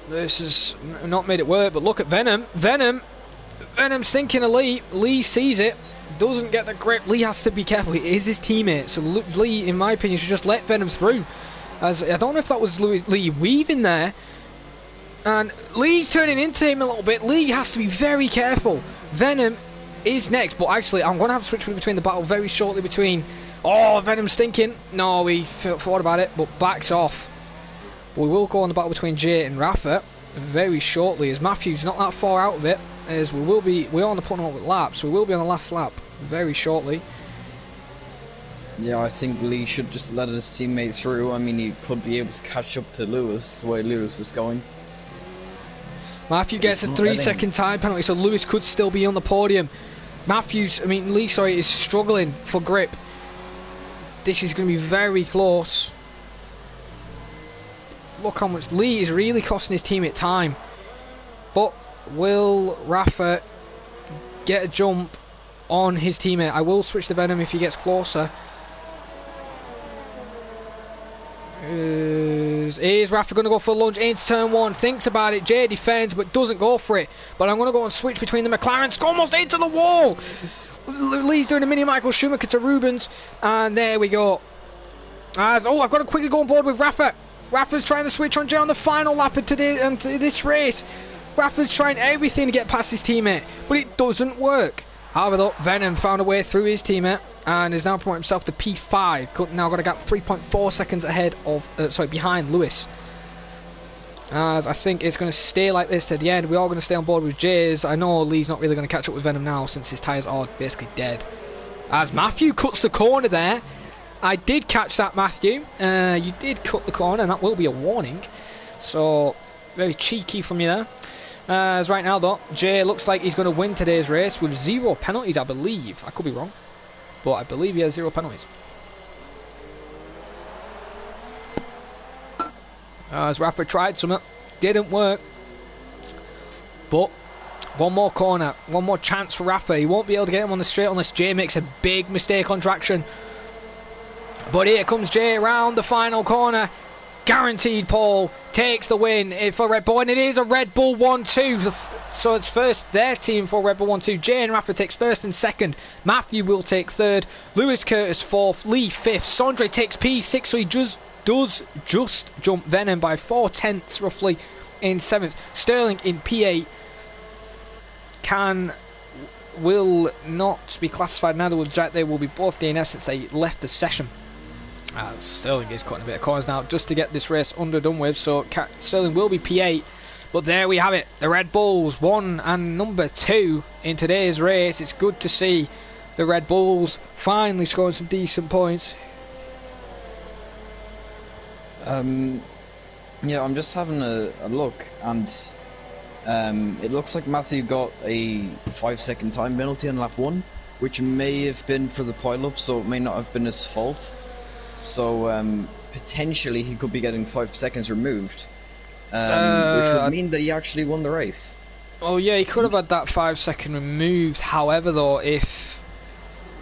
S1: Lewis has not made it work, but look at Venom's thinking of Lee. Lee sees it, doesn't get the grip. Lee has to be careful. He is his teammate, so Lee, in my opinion, should just let Venom through. As I don't know if that was Lee weaving there, and Lee's turning into him a little bit. Lee has to be very careful. Venom is next, but actually, I'm going to have to switch between the battle very shortly between. Oh, Venom's stinking. No, we thought about it, but backs off. We will go on the battle between Jay and Rafa very shortly, as Matthew's not that far out of it, as we are on the penultimate lap, so we will be on the last lap very shortly.
S2: Yeah, I think Lee should just let his teammates through. I mean, he could be able to catch up to Lewis, the way Lewis is going.
S1: Matthew gets a 3-second time penalty, so Lewis could still be on the podium. Lee, is struggling for grip. This is going to be very close. Look how much Lee is really costing his teammate time. But will Rafa get a jump on his teammate? I will switch to Venom if he gets closer. Is Rafa going to go for a lunge into turn 1? Thinks about it. Jay defends but doesn't go for it. But I'm going to go and switch between the McLarens. Almost into the wall. Lee's doing a mini Michael Schumacher to Rubens. And there we go. I've got to quickly go on board with Rafa. Rafa's trying to switch on Jay on the final lap of today and this race. Rafa's trying everything to get past his teammate, but it doesn't work. However, though, Venom found a way through his teammate and is now promoting himself to P5. Now got a gap 3.4 seconds ahead of, behind Lewis. As I think it's going to stay like this to the end. We are going to stay on board with Jays. I know Lee's not really going to catch up with Venom now since his tyres are basically dead. As Matthew cuts the corner there. I did catch that, Matthew. You did cut the corner, and that will be a warning. So, very cheeky from you there. As right now, though, Jay looks like he's going to win today's race with 0 penalties, I believe. I could be wrong, but I believe he has 0 penalties. As Rafa tried something, didn't work. But one more corner, one more chance for Rafa. He won't be able to get him on the straight unless Jay makes a big mistake on traction. But here comes Jay around the final corner. Guaranteed pole, takes the win for Red Bull, and it is a Red Bull 1-2. So it's first their team for Red Bull 1-2. Jay and Rafa takes first and second. Matthew will take third. Lewis Curtis fourth. Lee fifth. Sondre takes P6, so he does just jump Venom by 4/10 roughly in 7th. Sterling in P8 will not be classified, neither will Jack. They will be both DNF since they left the session. Sterling is cutting a bit of corners now just to get this race done with, so Sterling will be P8. But there we have it, the Red Bulls 1 and number 2 in today's race. It's good to see the Red Bulls finally scoring some decent points.
S2: Yeah, I'm just having a look, and it looks like Matthew got a 5-second time penalty on lap 1, which may have been for the pile-up, so it may not have been his fault. So potentially he could be getting 5 seconds removed, which would mean that he actually won the race.
S1: Oh yeah, he could have had that 5-second removed. However, though, if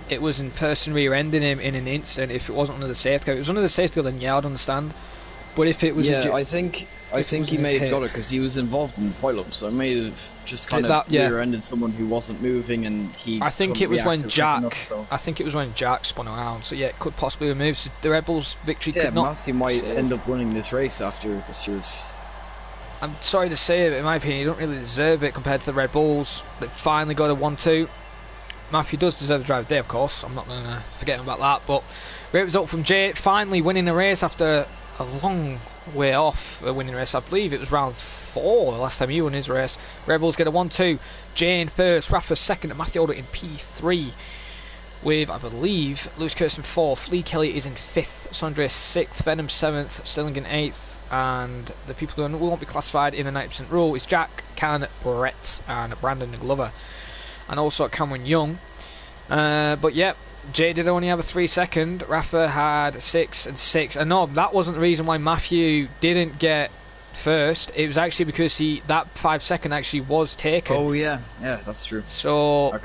S1: it was in person rear-ending him in an instant, if it wasn't under the safety car, if it was under the safety car, then yeah, I'd understand. But if it was,
S2: I think he may have got it because he was involved in the pile-up, so it may have just kind of rear-ended someone who wasn't moving, and he.
S1: I think it was when Jack. I think it was when Jack spun around. So yeah, it could possibly have moved. So the Red Bulls' victory could not.
S2: Matthew might end up winning this race after this year's.
S1: I'm sorry to say it, in my opinion, he don't really deserve it compared to the Red Bulls. They finally got a 1-2. Matthew does deserve the drive of the day, of course. I'm not going to forget about that. But great result from Jay, finally winning the race after a long way off winning a race. I believe it was round 4 the last time he won his race. Red Bulls get a 1-2. Jay in first, Rafa second, and Matthew Alder in P3. With, I believe, Lewis Curtis in 4th. Lee Kelly is in 5th. Sondre 6th. Venom 7th. Sterling in 8th. And the people who won't be classified in the 90% rule is Jack, Can, Brett, and Brandon Glover. And also Cameron Young. But yeah, Jay did only have a 3-second. Rafa had 6 and 6. And no, that wasn't the reason why Matthew didn't get first. It was actually because that 5-second actually was taken.
S2: Oh yeah, that's true.
S1: So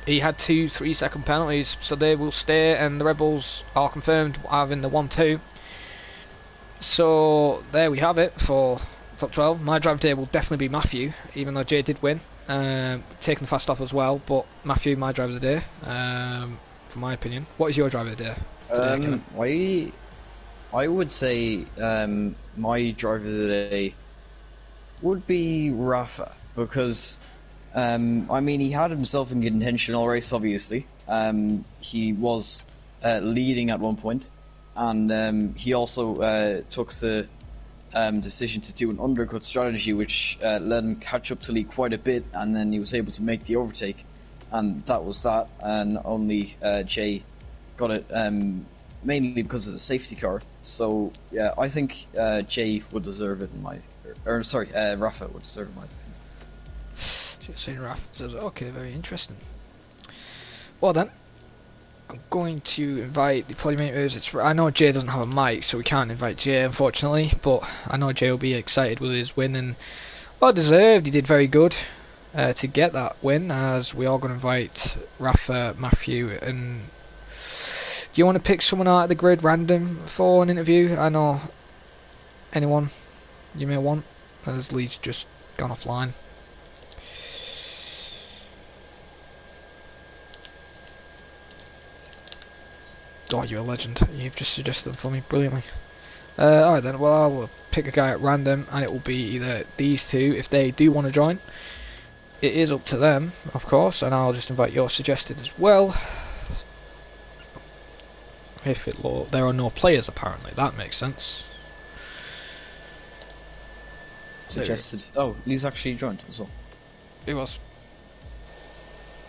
S1: he had 2 3-second penalties, so they will stay, and the Red Bulls are confirmed having the 1-2. So there we have it for top 12. My drive day will definitely be Matthew, even though Jay did win. Taking the fast stop as well, but Matthew, my driver of the day, for my opinion. What is your driver of the day today,
S2: I would say my driver of the day would be Rafa, because I mean, he had himself in contention all race, obviously. He was leading at one point, and he also took the decision to do an undercut strategy, which let him catch up to Lee quite a bit, and then he was able to make the overtake, and that was that. And only Jay got it mainly because of the safety car. So yeah, I think Jay would deserve it in my, or sorry, Rafa would deserve it in my opinion.
S1: Saying Rafa says, okay, very interesting. Well then, I'm going to invite the podium. I know Jay doesn't have a mic, so we can't invite Jay, unfortunately, but I know Jay will be excited with his win, and well deserved. He did very good to get that win, as we are going to invite Rafa, Matthew, and do you want to pick someone out of the grid random for an interview? I know anyone you may want, as Lee's just gone offline. Oh, you're a legend. You've just suggested them for me brilliantly. Alright then, well, I'll pick a guy at random, and it will be either these two if they do want to join. It is up to them, of course, and I'll just invite yours suggested as well. If there are no players, apparently, that makes sense.
S2: Suggested. Oh, Lee's actually joined as well.
S1: He was.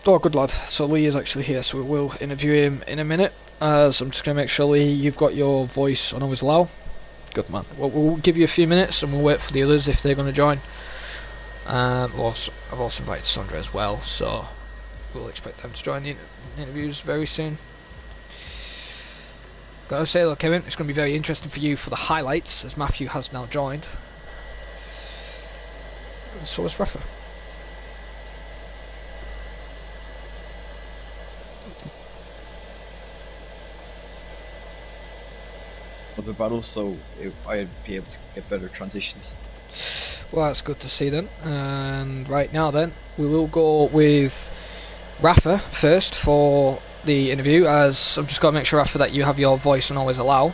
S1: Oh, good lad. So Lee is actually here, so we will interview him in a minute. So I'm just going to make sure, Lee, you've got your voice on always allow. Good man. Well, we'll give you a few minutes and we'll wait for the others if they're going to join. I've also invited Sondre as well, so we'll expect them to join the interviews very soon. Gotta say though, Kevin, it's going to be very interesting for you for the highlights, as Matthew has now joined. And so is Rafa.
S2: Was a battle, so I'd be able to get better transitions.
S1: Well, that's good to see then. And right now then, we will go with Rafa first for the interview, as I've just got to make sure, Rafa, that you have your voice on always allow.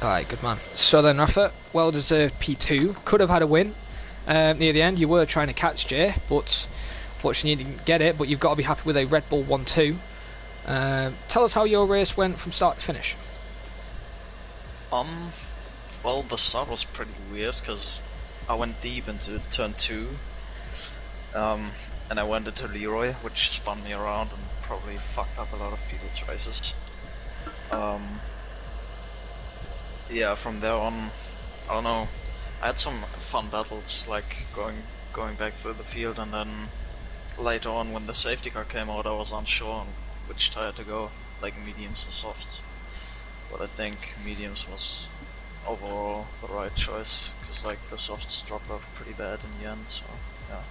S1: Alright, good man. So then, Rafa, well deserved P2. Could have had a win near the end. You were trying to catch Jay, but unfortunately you didn't get it. But you've got to be happy with a Red Bull 1-2. Tell us how your race went from start to finish.
S3: Well, the start was pretty weird because I went deep into turn 2, and I went into Leroy, which spun me around and probably fucked up a lot of people's races. Yeah, from there on, I don't know, I had some fun battles, like going back through the field, and then later on when the safety car came out I was unsure on which tire to go, like mediums or softs. But I think mediums was overall the right choice, because like the softs dropped off pretty bad in the end, so yeah.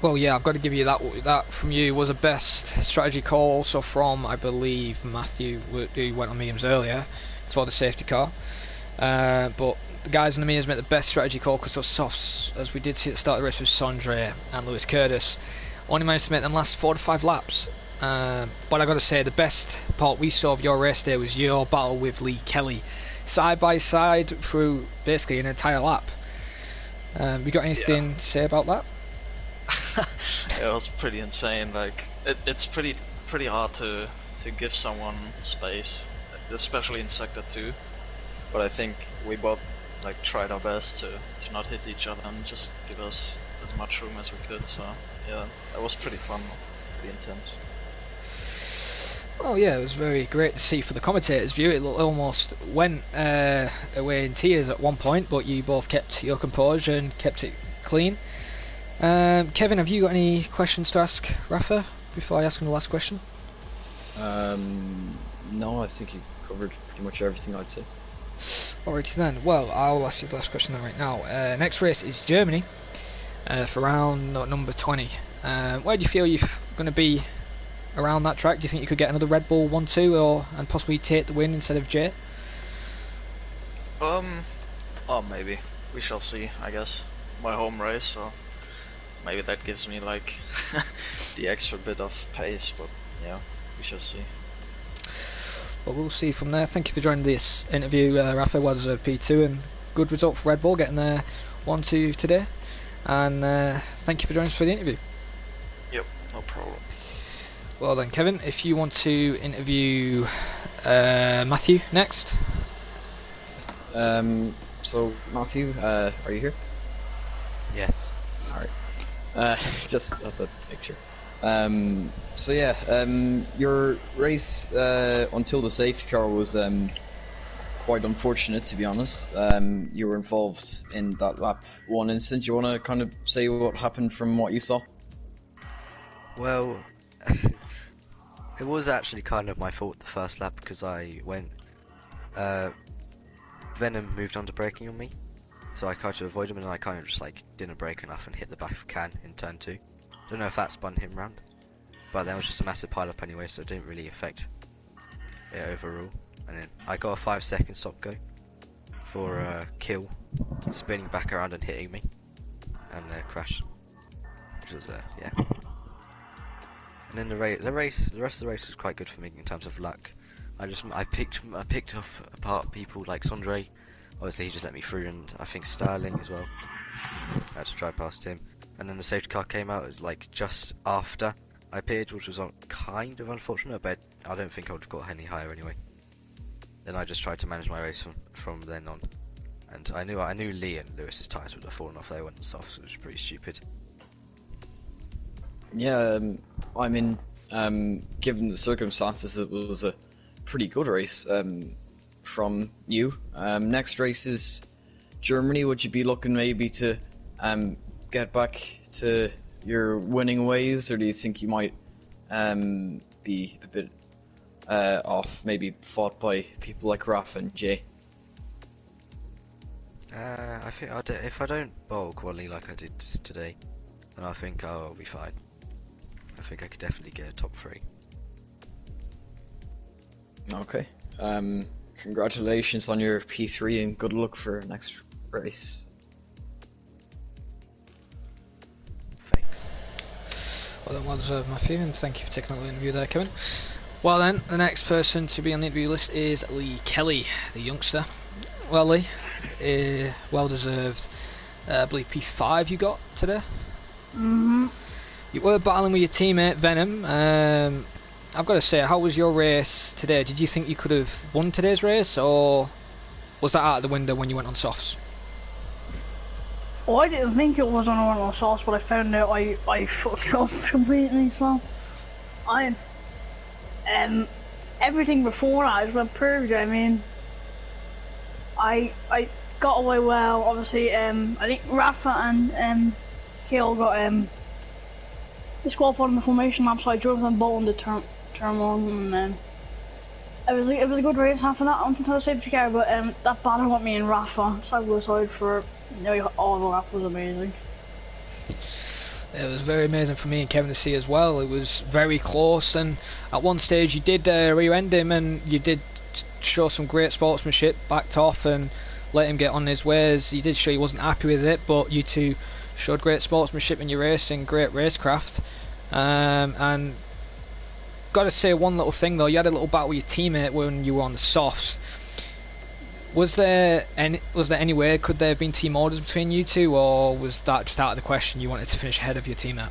S1: Well, yeah, I've got to give you that from you was a best strategy call, also from, I believe, Matthew, who went on mediums earlier for the safety car. But the guys in the mediums made the best strategy call, because those softs, as we did see at the start of the race with Sondre and Lewis Curtis, only managed to make them last 4 to 5 laps. But I got to say, the best part we saw of your race day was your battle with Lee Kelly, side by side through basically an entire lap. You got anything to say about that?
S3: It was pretty insane. Like it's pretty hard to give someone space, especially in sector 2. But I think we both like tried our best to not hit each other and just give us as much room as we could. So yeah, that was pretty fun, pretty intense.
S1: Oh yeah, it was very great to see for the commentators' view. It almost went away in tears at one point, but you both kept your composure and kept it clean. Kevin, have you got any questions to ask Rafa before I ask him the last question?
S2: No, I think you covered pretty much everything, I'd say.
S1: Alrighty then, well, I'll ask you the last question then right now. Next race is Germany for round number 20. Where do you feel you're going to be around that track? Do you think you could get another Red Bull 1-2 and possibly take the win instead of Jay?
S3: Oh, maybe. We shall see, I guess. My home race, so maybe that gives me like the extra bit of pace, but yeah, we shall see.
S1: Well, we'll see from there. Thank you for joining this interview, Rafa. Well deserved P2 and good result for Red Bull getting their 1-2 today. And thank you for joining us for the interview.
S3: Yep, no problem.
S1: Well then, Kevin, if you want to interview Matthew next.
S2: So Matthew, are you here?
S4: Yes.
S2: Alright. Just that's a picture. So yeah, your race until the safety car was quite unfortunate, to be honest. You were involved in that lap 1 incident. Do you want to kind of say what happened from what you saw?
S4: Well, it was actually kind of my fault the first lap, because I went Venom moved on to braking on me, so I tried to avoid him and I kind of just like didn't brake enough and hit the back of can in turn 2. Don't know if that spun him round, but that was just a massive pile up anyway, so it didn't really affect it overall. And then I got a 5-second stop go for kill, spinning back around and hitting me, and crash, which was yeah. And then the rest of the race was quite good for me in terms of luck. I picked apart people like Sondre. Obviously, he just let me through, and I think Sterling as well. I had to drive past him. And then the safety car came out like just after I pitted, which was kind of unfortunate, but I don't think I would have got any higher anyway. Then I just tried to manage my race from then on. And I knew Lee and Lewis's tyres would have fallen off. They went soft, so it was pretty stupid.
S2: Yeah, I mean, given the circumstances, it was a pretty good race from you. Next race is Germany. Would you be looking maybe to get back to your winning ways, or do you think you might be a bit off, maybe fought by people like Rafa and Jay?
S4: I think if I don't bowl quality like I did today, then I think I'll be fine. I think I could definitely get a top 3.
S2: Okay. Congratulations on your P3 and good luck for next race.
S4: Thanks.
S1: Well, that was Matthew, and thank you for taking the interview there, Kevin. Well then, the next person to be on the interview list is Lee Kelly, the youngster. Well, Lee, well deserved. I believe P5 you got today. You were battling with your teammate Venom. I've got to say, how was your race today? Did you think you could have won today's race, or was that out of the window when you went on softs?
S5: Well, I didn't think it was on normal sauce, but I found out I fucked up completely. So everything before that was improved. I mean, I got away well. Obviously, I think Rafa and Kale got disqualified in the formation lap, so I drove them both in the turn one, and it was a good race after that onto the safety car. But that battle with me and Rafa side by side for nearly all the lap was amazing.
S1: It was very amazing for me and Kevin to see as well. It was very close, and at one stage you did rear-end him, and you did show some great sportsmanship, backed off and let him get on his ways. You did show he wasn't happy with it, but you two showed great sportsmanship in your racing, great racecraft. And got to say one little thing though, you had a little battle with your teammate when you were on the softs. Was there any way could there have been team orders between you two, or was that just out of the question? You wanted to finish ahead of your teammate?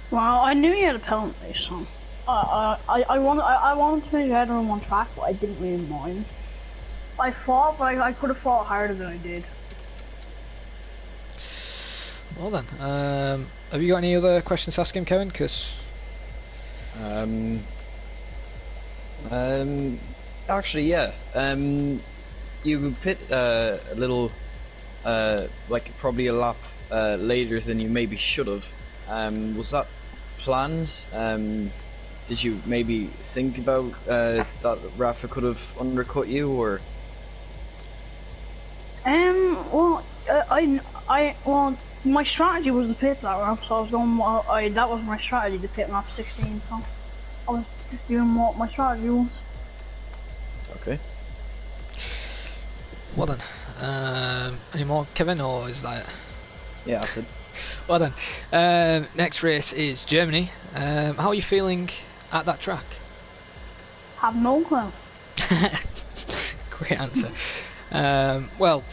S5: Well, I knew you had a penalty, so I wanted to finish ahead of him on track, but I didn't really mind. I fought, but I could have fought harder than I did.
S1: Well then, have you got any other questions to ask him, Kevin? Because
S2: actually, yeah. You pit a little, like probably a lap later than you maybe should have. Was that planned? Did you maybe think about that Rafa could have undercut you, or?
S5: Well, well, my strategy was to pit that lap, so I was going. That was my strategy, to pit lap 16. So I was just doing what my strategy was.
S2: Okay.
S1: Well then, any more, Kevin, or is that it?
S2: Yeah, that's it.
S1: Well then, next race is Germany. How are you feeling at that track?
S5: Have no clue.
S1: Great answer. Well,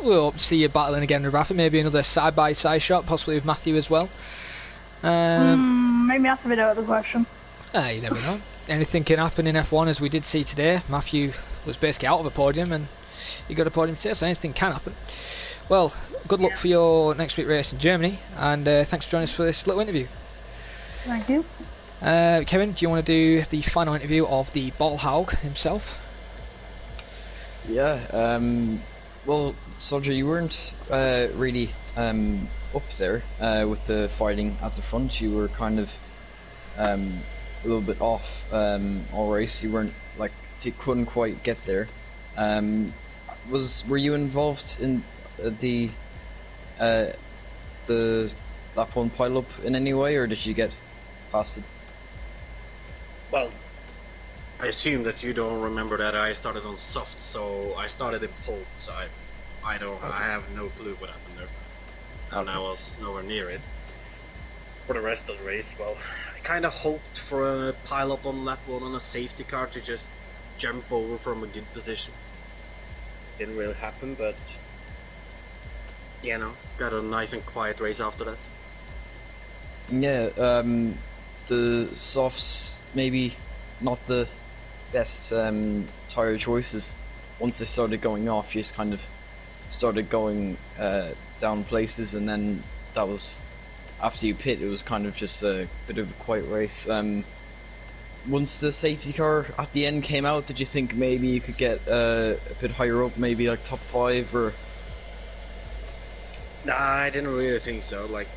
S1: we'll hope to see you battling again with Rafa. Maybe another side-by-side shot, possibly with Matthew as well.
S5: Maybe that's a bit out of the question.
S1: You never know. Anything can happen in F1, as we did see today. Matthew was basically out of a podium, and he got a podium today, so anything can happen. Well, good luck for your next week race in Germany, and thanks for joining us for this little interview.
S5: Thank you.
S1: Kevin, do you want to do the final interview of the Ballhaug himself?
S2: Yeah. Well, Sondre, you weren't really up there with the fighting at the front. You were kind of a little bit off all race. You weren't you couldn't quite get there. Were you involved in the lap 1 pile-up in any way, or did you get past it?
S6: Well, I assume that you don't remember that I started on soft, so I started in pole, so I have no clue what happened there. And I was nowhere near it. For the rest of the race, well, I kind of hoped for a pile up on lap 1 on a safety car to just jump over from a good position. Didn't really happen, but got a nice and quiet race after that.
S2: Yeah, the softs maybe not the best tyre choices. Once they started going off, you just kind of started going down places, and then that was after you pit. It was kind of just a bit of a quiet race. Once the safety car at the end came out, did you think maybe you could get a bit higher up, maybe like top 5 or?
S6: Nah, I didn't really think so. Like,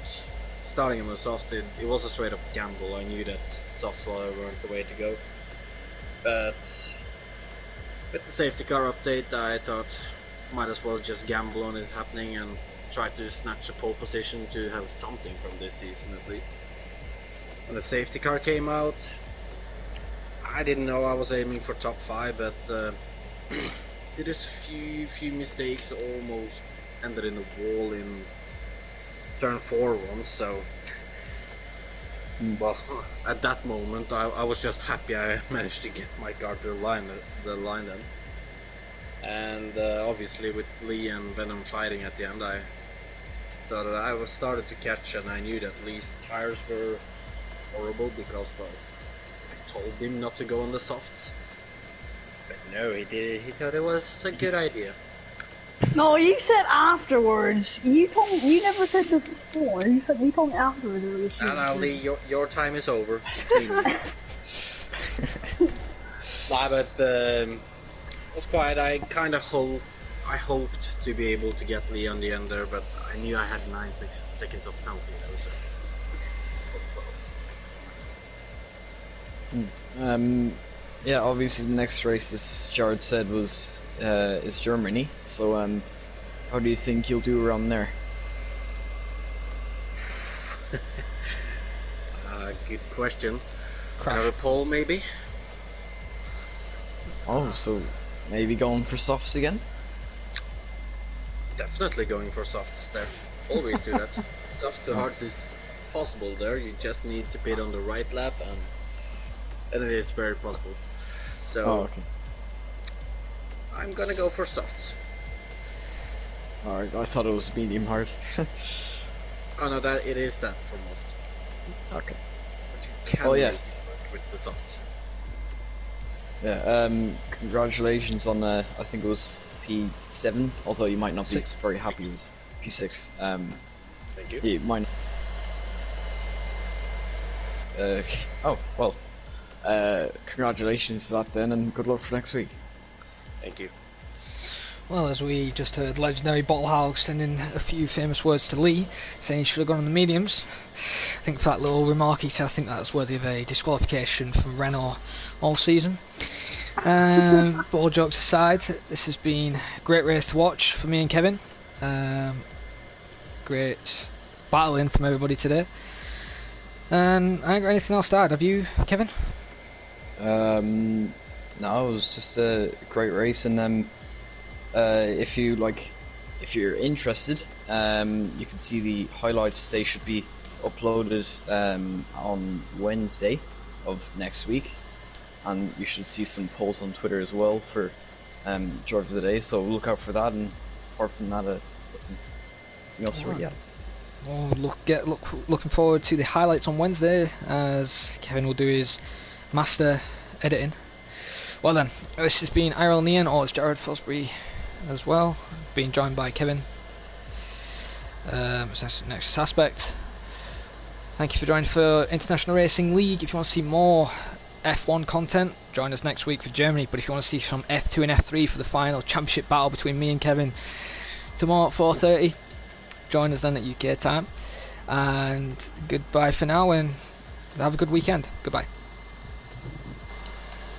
S6: starting on the soft, it was a straight up gamble. I knew that softs weren't the way to go. But with the safety car update, I thought might as well just gamble on it happening and try to snatch a pole position to have something from this season at least. When the safety car came out, I didn't know I was aiming for top 5, but did a few mistakes, almost ended in the wall in turn 4 once, so well, at that moment I was just happy I managed to get my car to the line then. And obviously with Lee and Venom fighting at the end, I thought I was started to catch, and I knew that Lee's tires were horrible because, well, I told him not to go on the softs. But no, he did. He thought it was a good idea.
S5: No, you said afterwards. You never said this before. You told me afterwards.
S6: No, Lee, your time is over. It's me. Nah, but it was quiet. I hoped to be able to get Lee on the end there, but I knew I had 9 seconds of penalty though, so 12.
S2: Yeah, obviously the next race, as Jared said, is Germany. So how do you think you'll do around there?
S6: Good question.
S1: Crash.
S6: Another pole maybe?
S2: Oh, so maybe going for softs again?
S6: Definitely going for softs there. Always do that. Soft to hards is possible there. You just need to pit on the right lap, and it is very possible. So
S2: okay.
S6: I'm gonna go for softs.
S2: Alright, I thought it was medium hard.
S6: Oh no, that it is that for most.
S2: Okay.
S6: But you can make it work with the softs.
S2: Yeah, congratulations on I think it was P7, although you might not be very happy with P6.
S6: Thank you.
S2: You might oh, well, congratulations to that then, and good luck for next week.
S6: Thank you.
S1: Well, as we just heard, legendary Bottlehog sending a few famous words to Lee, saying he should have gone on the mediums. I think for that little remark he said, I think that's worthy of a disqualification from Renault all season. But all jokes aside, this has been a great race to watch for me and Kevin. Great battling from everybody today. And I ain't got anything else to add. Have you, Kevin?
S2: No, it was just a great race, and if you're interested, you can see the highlights. They should be uploaded on Wednesday of next week, and you should see some polls on Twitter as well for Driver of the Day. So look out for that. And apart from that, nothing else to read yet.
S1: Well, looking forward to the highlights on Wednesday, as Kevin will do his master editing. Well then, this has been IRL Neon, or it's Jared Fosbury as well, being joined by Kevin. Next aspect. Thank you for joining for International Racing League. If you want to see more F1 content, join us next week for Germany. But if you want to see some F2 and F3 for the final championship battle between me and Kevin tomorrow at 4:30, join us then at UK time. And goodbye for now, and have a good weekend. Goodbye.